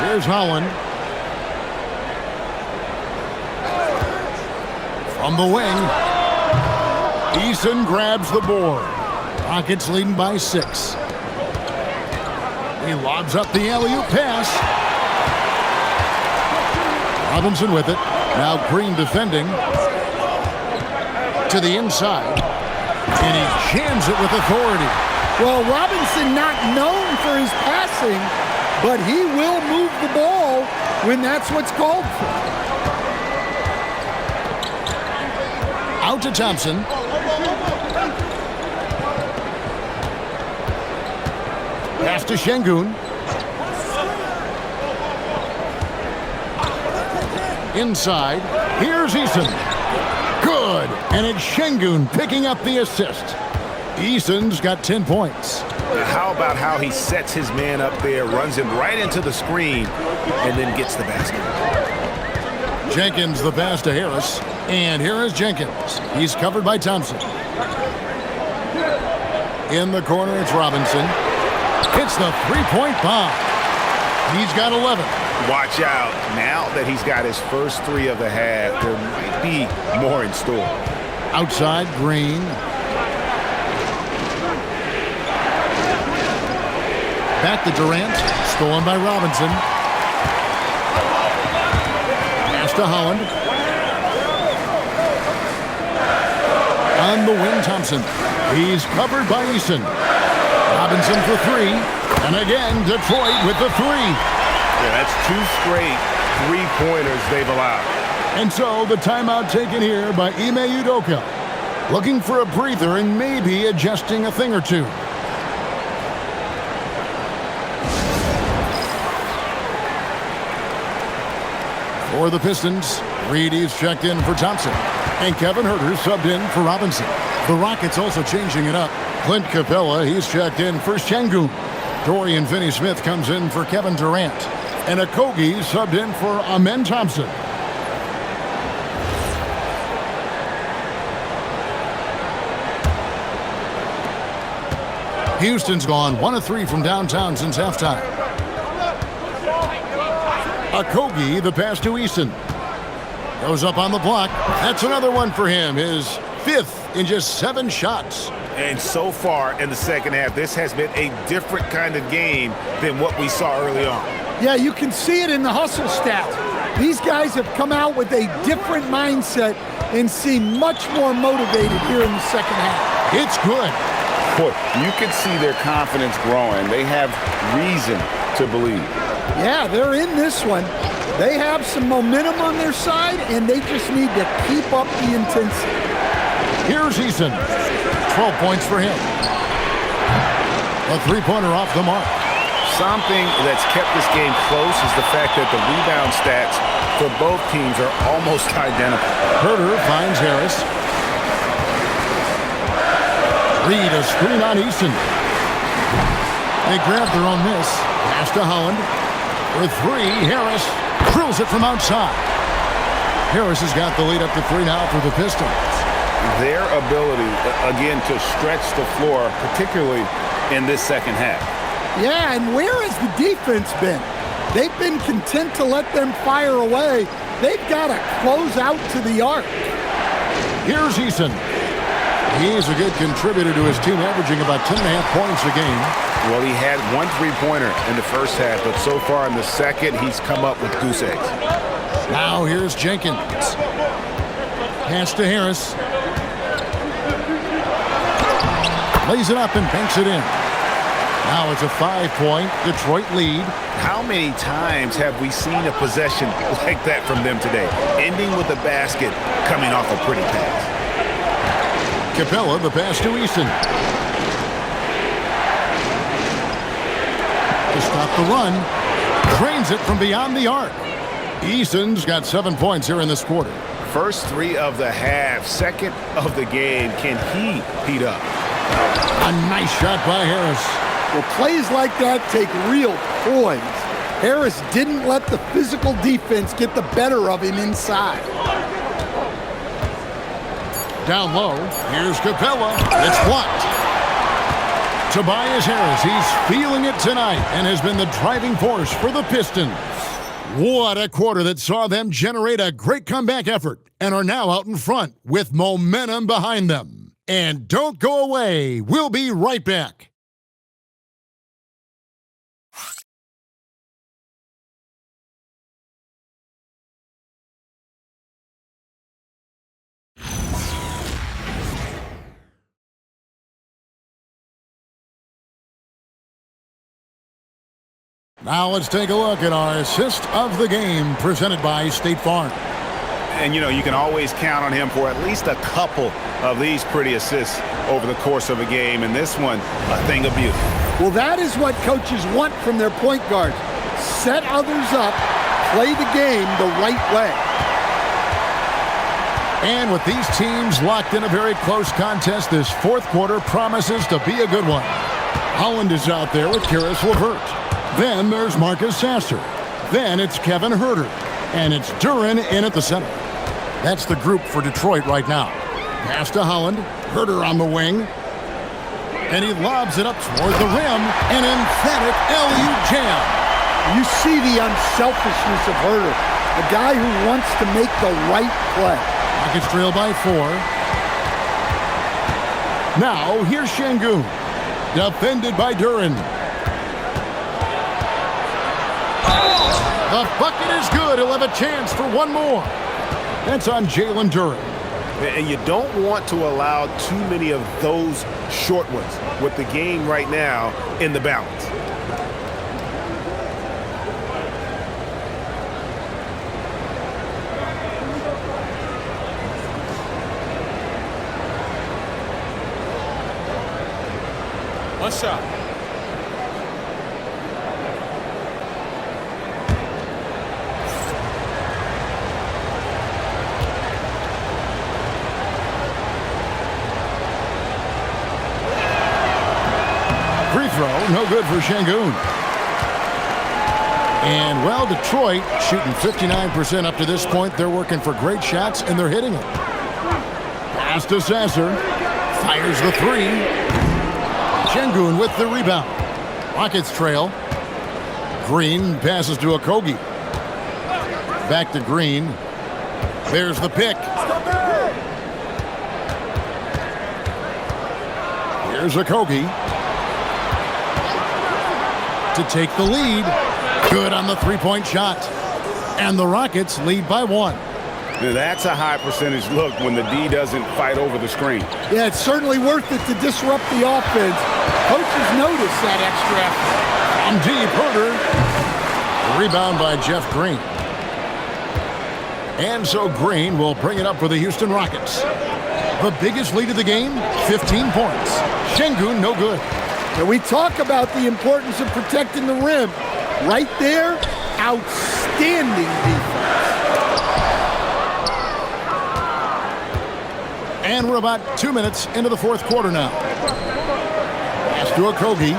Here's Holland. From the wing. Eason grabs the board. Rockets leading by 6. He lobs up the alley-oop pass. Robinson with it. Now Green defending. To the inside. And he jams it with authority. Well, Robinson not known for his passing, but he will move the ball when that's what's called for. Out to Thompson. Pass to Şengün. Inside. Here's Eason. Good. And it's Şengün picking up the assist. Eason's got 10 points. How about how he sets his man up there, runs him right into the screen, and then gets the basket. Jenkins the pass to Harris. And here is Jenkins. He's covered by Thompson. In the corner, it's Robinson. Hits the three-point bomb. He's got 11. Watch out. Now that he's got his first three of the half, there might be more in store. Outside, Green. Back to Durant. Stolen by Robinson. Pass to Holland. On the wing, Thompson. He's covered by Eason. Robinson for three. And again, Detroit with the three. Yeah, that's two straight three-pointers they've allowed. And so the timeout taken here by Ime Udoka. Looking for a breather and maybe adjusting a thing or two. For the Pistons, Reedy's checked in for Thompson. And Kevin Huerter subbed in for Robinson. The Rockets also changing it up. Clint Capella, he's checked in for Şengün. Dorian Finney-Smith comes in for Kevin Durant. And Okogie subbed in for Amen Thompson. Houston's gone 1 of 3 from downtown since halftime. Okogie, the pass to Eason. Goes up on the block. That's another one for him. His 5th in just 7 shots. And so far in the second half, this has been a different kind of game than what we saw early on. Yeah, you can see it in the hustle stats. These guys have come out with a different mindset and seem much more motivated here in the second half. It's good. Boy, you can see their confidence growing. They have reason to believe. Yeah, they're in this one. They have some momentum on their side, and they just need to keep up the intensity. Here's Eason. 12 points for him. A three-pointer off the mark. Something that's kept this game close is the fact that the rebound stats for both teams are almost identical. Huerter finds Harris. Reed a screen on Eason. They grab their own miss. Pass to Holland. For three, Harris drills it from outside. Harris has got the lead up to 3 now for the Pistons. Their ability, again, to stretch the floor, particularly in this second half. Yeah, and where has the defense been? They've been content to let them fire away. They've got to close out to the arc. Here's Eason. He's a good contributor to his team, averaging about 10.5 points a game. Well, he had 1 3-pointer in the first half, but so far in the second, he's come up with goose eggs. Now here's Jenkins. Pass to Harris. Lays it up and banks it in. Now it's a 5-point Detroit lead. How many times have we seen a possession like that from them today? Ending with a basket, coming off a pretty pass. Capella, the pass to Eason. To stop the run. Trains it from beyond the arc. Eason's got 7 points here in this quarter. First 3 of the half, second of the game. Can he heat up? A nice shot by Harris. Well, plays like that take real poise. Harris didn't let the physical defense get the better of him inside. Down low, here's Capella. It's blocked. Tobias Harris, he's feeling it tonight and has been the driving force for the Pistons. What a quarter that saw them generate a great comeback effort and are now out in front with momentum behind them. And don't go away. We'll be right back. Now let's take a look at our assist of the game presented by State Farm. And, you know, you can always count on him for at least a couple of these pretty assists over the course of a game. And this one, a thing of beauty. Well, that is what coaches want from their point guards. Set others up, play the game the right way. And with these teams locked in a very close contest, this fourth quarter promises to be a good one. Holland is out there with Karis LeVert. Then there's Marcus Sasser. Then it's Kevin Huerter. And it's Duren in at the center. That's the group for Detroit right now. Pass to Holland. Huerter on the wing. And he lobs it up toward the rim. An emphatic alley-oop jam. You see the unselfishness of Huerter. A guy who wants to make the right play. Rockets trail by 4. Now, here's Şengün. Defended by Duren. The bucket is good. He'll have a chance for one more. That's on Jalen Duren. And you don't want to allow too many of those short ones with the game right now in the balance. One shot. Free throw, no good for Şengün. And, well, Detroit shooting 59% up to this point. They're working for great shots, and they're hitting them. Pass to Sasser. Fires the 3. Şengün with the rebound. Rockets trail. Green passes to Okogie. Back to Green. There's the pick. Here's Okogie. To take the lead. Good on the three-point shot. And the Rockets lead by 1. Now that's a high percentage look when the D doesn't fight over the screen. Yeah, it's certainly worth it to disrupt the offense. Coaches notice that extra effort. On deep, Huerter. Rebound by Jeff Green. And so Green will bring it up for the Houston Rockets. The biggest lead of the game, 15 points. Şengün, no good. And we talk about the importance of protecting the rim. Right there, outstanding defense. And we're about 2 minutes into the fourth quarter now. Pass to Okogie.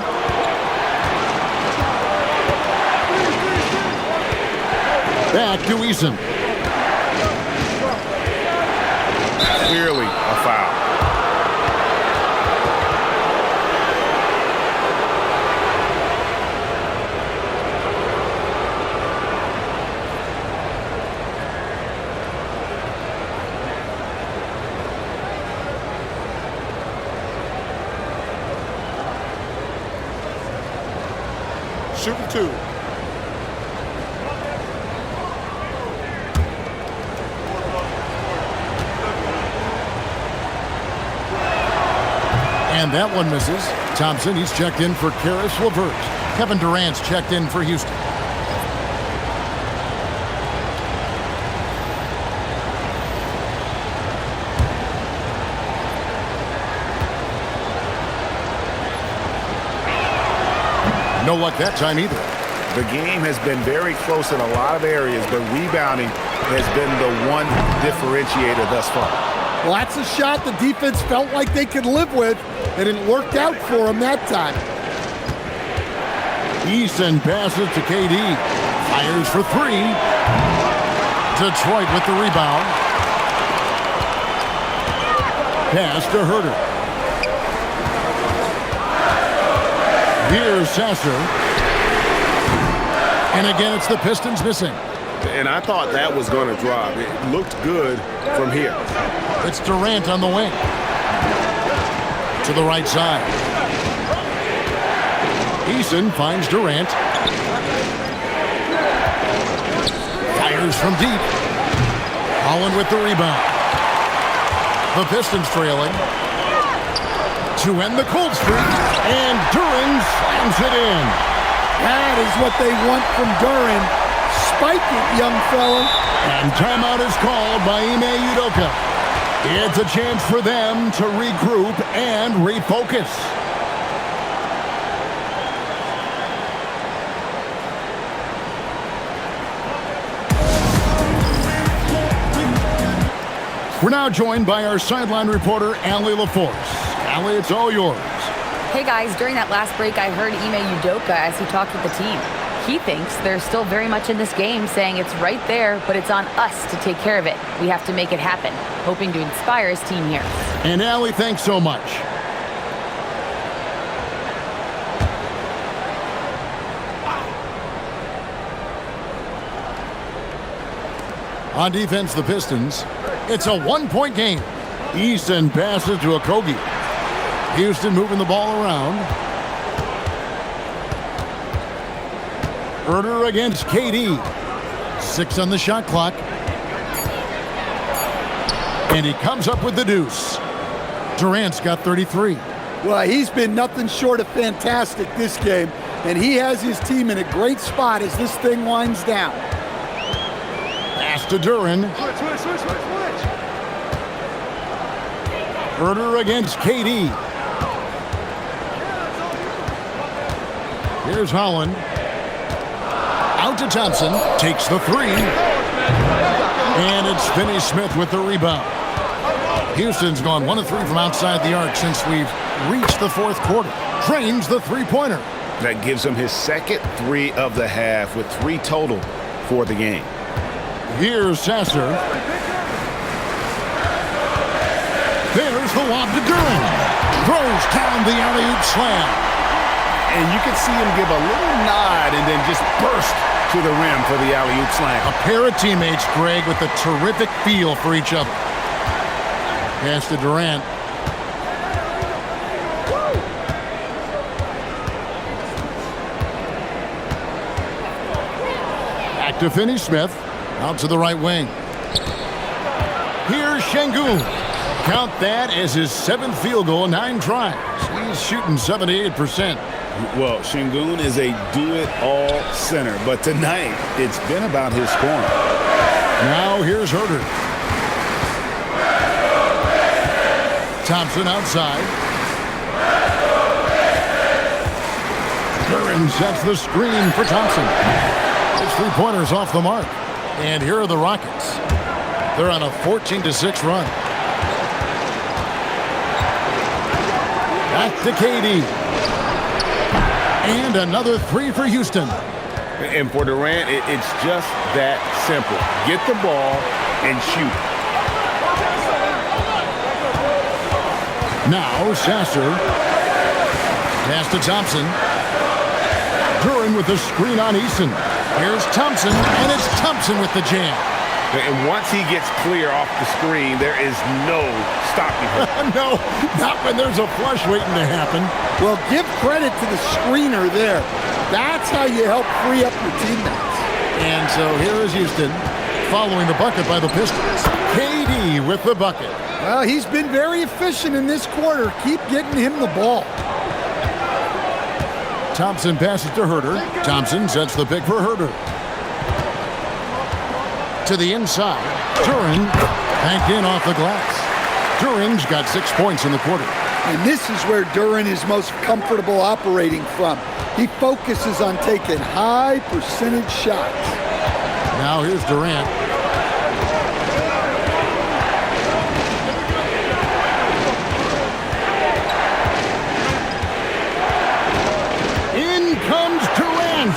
Back to Eason. Clearly a foul. Shooting 2. And that one misses. Thompson, he's checked in for Karis LeVert. Kevin Durant's checked in for Houston. No luck that time either. The game has been very close in a lot of areas, but rebounding has been the one differentiator thus far. Well, that's a shot the defense felt like they could live with, and it worked out for them that time. Eason passes to KD. Fires for 3. Detroit with the rebound. Pass to Huerter. Here's Sasser. And again, it's the Pistons missing. And I thought that was going to drop. It looked good from here. It's Durant on the wing. To the right side. Eason finds Durant. Fires from deep. Holland with the rebound. The Pistons trailing. To end the cold streak. And Duren slams it in. That is what they want from Duren. Spike it, young fella. And timeout is called by Ime Udoka. It's a chance for them to regroup and refocus. We're now joined by our sideline reporter, Allie LaForce. Allie, it's all yours. Hey guys, during that last break, I heard Ime Udoka as he talked with the team. He thinks they're still very much in this game, saying it's right there, but it's on us to take care of it. We have to make it happen, hoping to inspire his team here. And Allie, thanks so much. On defense, the Pistons. It's a one-point game. Easton passes to Okogie. Houston moving the ball around. Herder against KD. 6 on the shot clock. And he comes up with the deuce. Durant's got 33. Well, he's been nothing short of fantastic this game, and he has his team in a great spot as this thing winds down. Pass to Duran. Herder against KD. Here's Holland. Out to Thompson. Takes the three. And it's Finney-Smith with the rebound. Houston's gone 1 of 3 from outside the arc since we've reached the fourth quarter. Drains the three-pointer. That gives him his second 3 of the half with 3 total for the game. Here's Sasser. There's the lob to Duran. Throws down the alley-oop slam. And you can see him give a little nod and then just burst to the rim for the alley-oop slam. A pair of teammates, Greg, with a terrific feel for each other. Pass to Durant. Back to Finney-Smith. Out to the right wing. Here's Şengün. Count that as his 7th field goal, 9 tries. He's shooting 78%. Well, Şengün is a do-it-all center, but tonight it's been about his scoring. Now here's Herder. Thompson outside. Duran sets the screen for Thompson. His three-pointer's off the mark. And here are the Rockets. They're on a 14-6 run. Back to KD. And another 3 for Houston. And for Durant, it's just that simple. Get the ball and shoot. Now Sasser. Pass to Thompson. Duran with the screen on Easton. Here's Thompson, and it's Thompson with the jam. And once he gets clear off the screen, there is no stopping him. No, not when there's a flush waiting to happen. Well, give credit to the screener there. That's how you help free up your teammates. And so here is Houston following the bucket by the Pistons. KD with the bucket. Well, he's been very efficient in this quarter. Keep getting him the ball. Thompson passes to Herder. Thompson sets the pick for Herder. To the inside. Duran banked in off the glass. Duran's got 6 points in the quarter. And this is where Duran is most comfortable operating from. He focuses on taking high percentage shots. Now here's Durant. In comes Durant.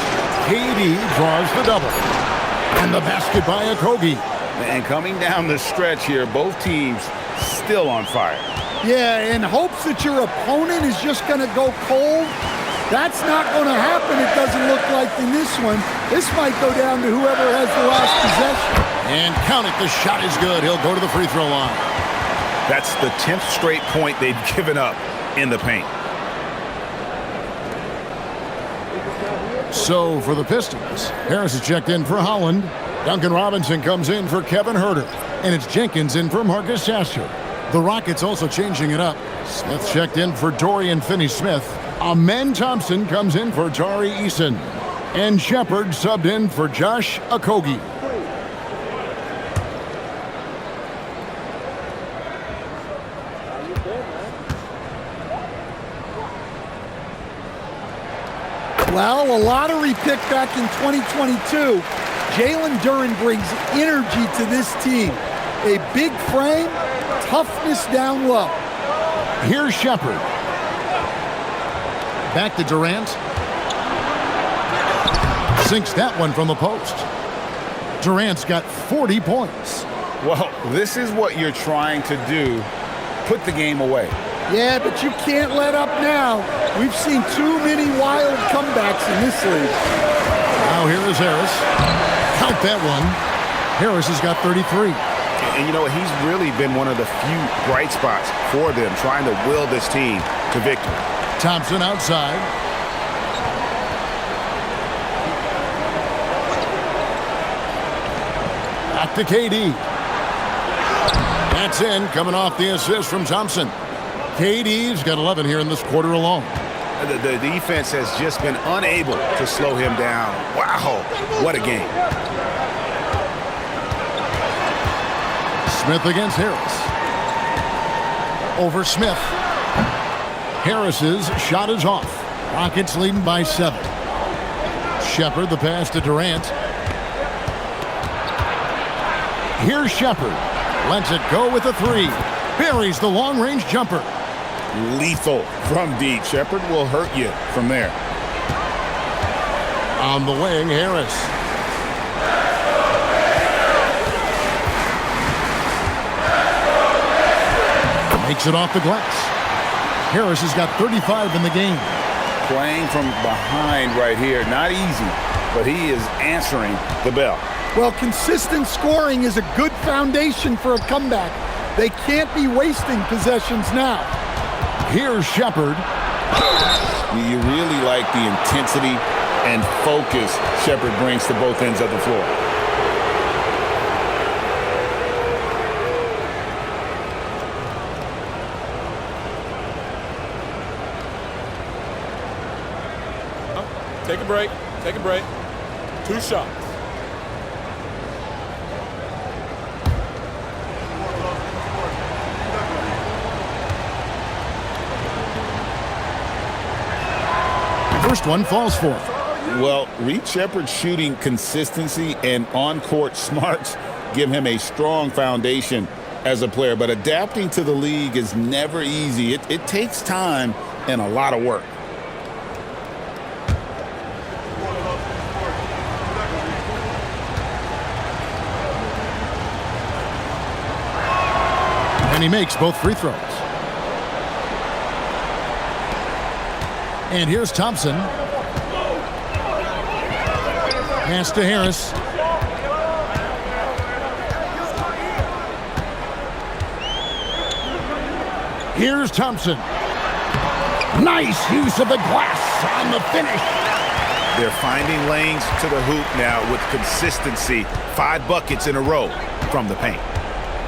KD draws the double. And the basket by Okogie. And coming down the stretch here, both teams still on fire. Yeah, in hopes that your opponent is just going to go cold. That's not going to happen, it doesn't look like in this one. This might go down to whoever has the last possession. And count it, the shot is good. He'll go to the free throw line. That's the 10th straight point they've given up in the paint. So for the Pistons, Harris is checked in for Holland. Duncan Robinson comes in for Kevin Herter. And it's Jenkins in for Marcus Sasser. The Rockets also changing it up. Smith checked in for Dorian Finney-Smith. Amen Thompson comes in for Tari Eason. And Shepard subbed in for Josh Okogie. Well, a lottery pick back in 2022. Jalen Duran brings energy to this team. A big frame, toughness down low. Here's Shepard. Back to Durant. Sinks that one from the post. Durant's got 40 points. Well, this is what you're trying to do. Put the game away. Yeah, but you can't let up now. We've seen too many wild comebacks in this league. Now here is Harris. Count that one. Harris has got 33. And you know, he's really been one of the few bright spots for them, trying to will this team to victory. Thompson outside. Back to KD. That's in, coming off the assist from Thompson. KD's got 11 here in this quarter alone. The defense has just been unable to slow him down. Wow, what a game. Smith against Harris. Over Smith. Harris's shot is off. Rockets leading by 7. Shepard, the pass to Durant. Here's Shepard. Lets it go with a 3. Buries the long-range jumper. Lethal from deep. Shepard will hurt you from there. On the wing, Harris. Makes it off the glass. Harris has got 35 in the game. Playing from behind right here. Not easy, but he is answering the bell. Well, consistent scoring is a good foundation for a comeback. They can't be wasting possessions now. Here's Shepard. You really like the intensity and focus Shepard brings to both ends of the floor. Take a break. Take a break. 2 shots. First one falls for him. Well, Reed Shepard's shooting consistency and on-court smarts give him a strong foundation as a player, but adapting to the league is never easy. It takes time and a lot of work. And he makes both free throws. And here's Thompson. Pass to Harris. Here's Thompson. Nice use of the glass on the finish. They're finding lanes to the hoop now with consistency. 5 buckets in a row from the paint.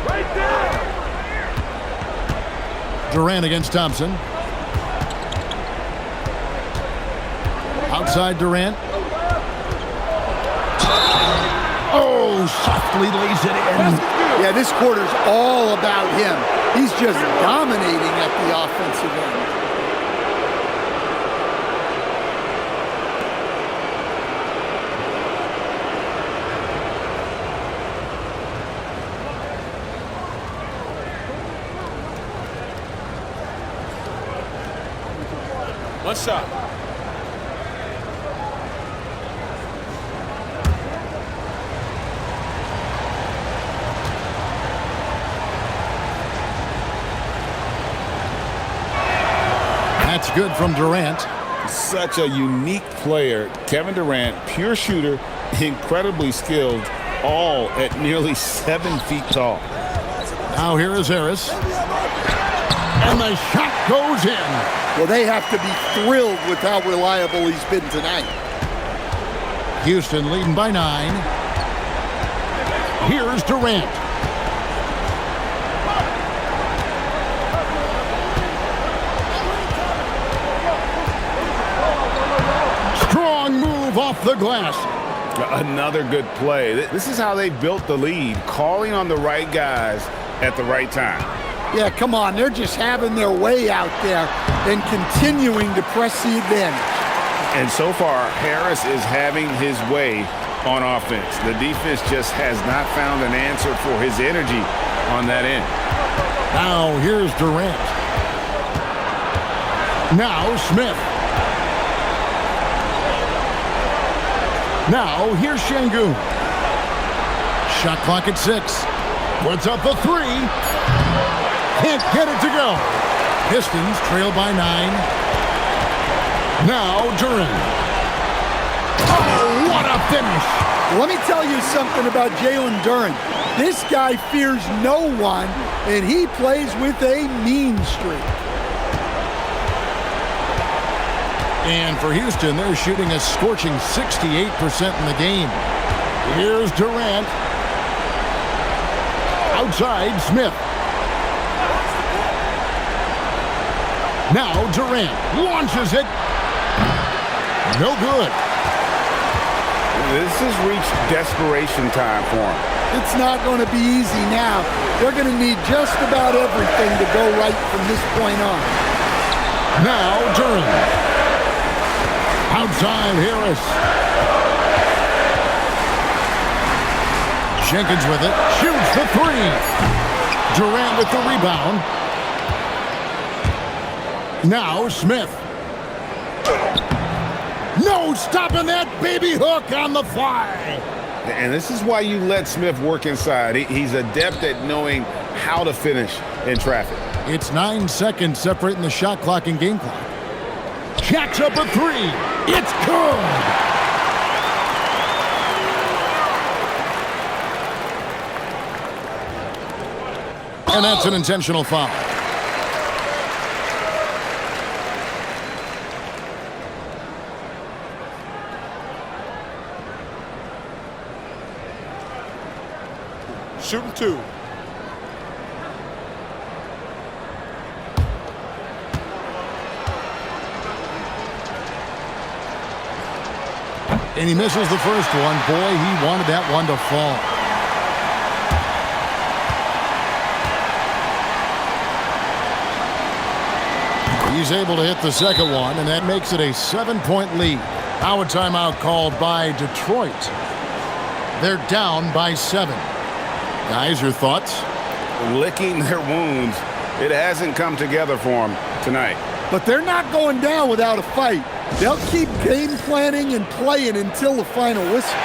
Right there. Durant against Thompson. Outside Durant. Oh, softly lays it in. Yeah, this quarter's all about him. He's just dominating at the offensive end. One shot. That's good from Durant. Such a unique player. Kevin Durant, pure shooter, incredibly skilled, all at nearly 7 feet tall. Now here is Harris. And the shot goes in. Well, they have to be thrilled with how reliable he's been tonight. Houston leading by 9. Here's Durant. Strong move off the glass. Another good play. This is how they built the lead, calling on the right guys at the right time. Yeah, come on. They're just having their way out there and continuing to press the advantage. And so far, Harris is having his way on offense. The defense just has not found an answer for his energy on that end. Now here's Durant. Now Smith. Now here's Şengün. Shot clock at 6. Puts up a 3. Can't get it to go. Pistons trail by 9. Now Durant. Oh, what a finish. Let me tell you something about Jalen Duren. This guy fears no one, and he plays with a mean streak. And for Houston, they're shooting a scorching 68% in the game. Here's Durant. Outside, Smith. Now Durant launches it. No good. This has reached desperation time for him. It's not going to be easy now. They're going to need just about everything to go right from this point on. Now Durant. Outside Harris. Jenkins with it. Shoots the 3. Durant with the rebound. Now Smith. No stopping that baby hook on the fly. And this is why you let Smith work inside. He's adept at knowing how to finish in traffic. It's 9 seconds separating the shot clock and game clock. Jacks up a 3. It's good. And that's an intentional foul. Shooting 2. And he misses the first one. Boy, he wanted that one to fall. He's able to hit the second one, and that makes it a 7-point lead. Now a timeout called by Detroit. They're down by 7. Guys, your thoughts? Licking their wounds. It hasn't come together for them tonight. But they're not going down without a fight. They'll keep game planning and playing until the final whistle.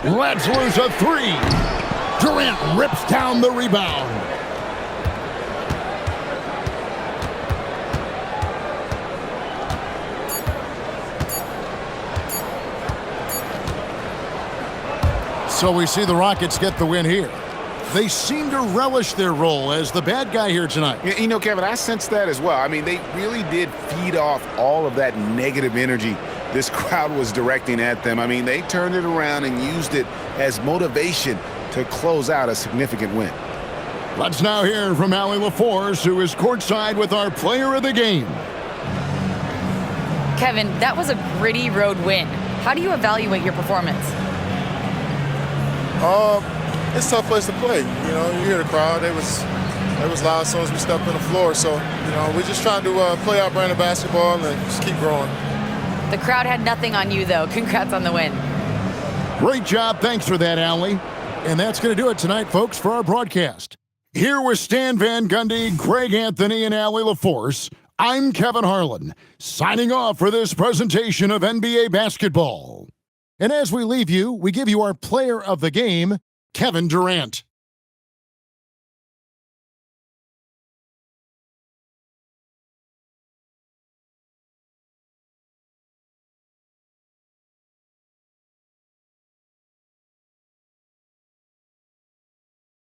Let's lose a 3. Durant rips down the rebound. So we see the Rockets get the win here. They seem to relish their role as the bad guy here tonight. You know, Kevin, I sense that as well. I mean, they really did feed off all of that negative energy this crowd was directing at them. I mean, they turned it around and used it as motivation to close out a significant win. Let's now hear from Allie LaForce, who is courtside with our player of the game. Kevin, that was a gritty road win. How do you evaluate your performance? It's a tough place to play. You know, you hear the crowd. They was loud as soon as we stepped on the floor. So, you know, we're just trying to play our brand of basketball and just keep growing. The crowd had nothing on you, though. Congrats on the win. Great job. Thanks for that, Allie. And that's going to do it tonight, folks, for our broadcast. Here with Stan Van Gundy, Greg Anthony, and Allie LaForce, I'm Kevin Harlan, signing off for this presentation of NBA basketball. And as we leave you, we give you our player of the game, Kevin Durant.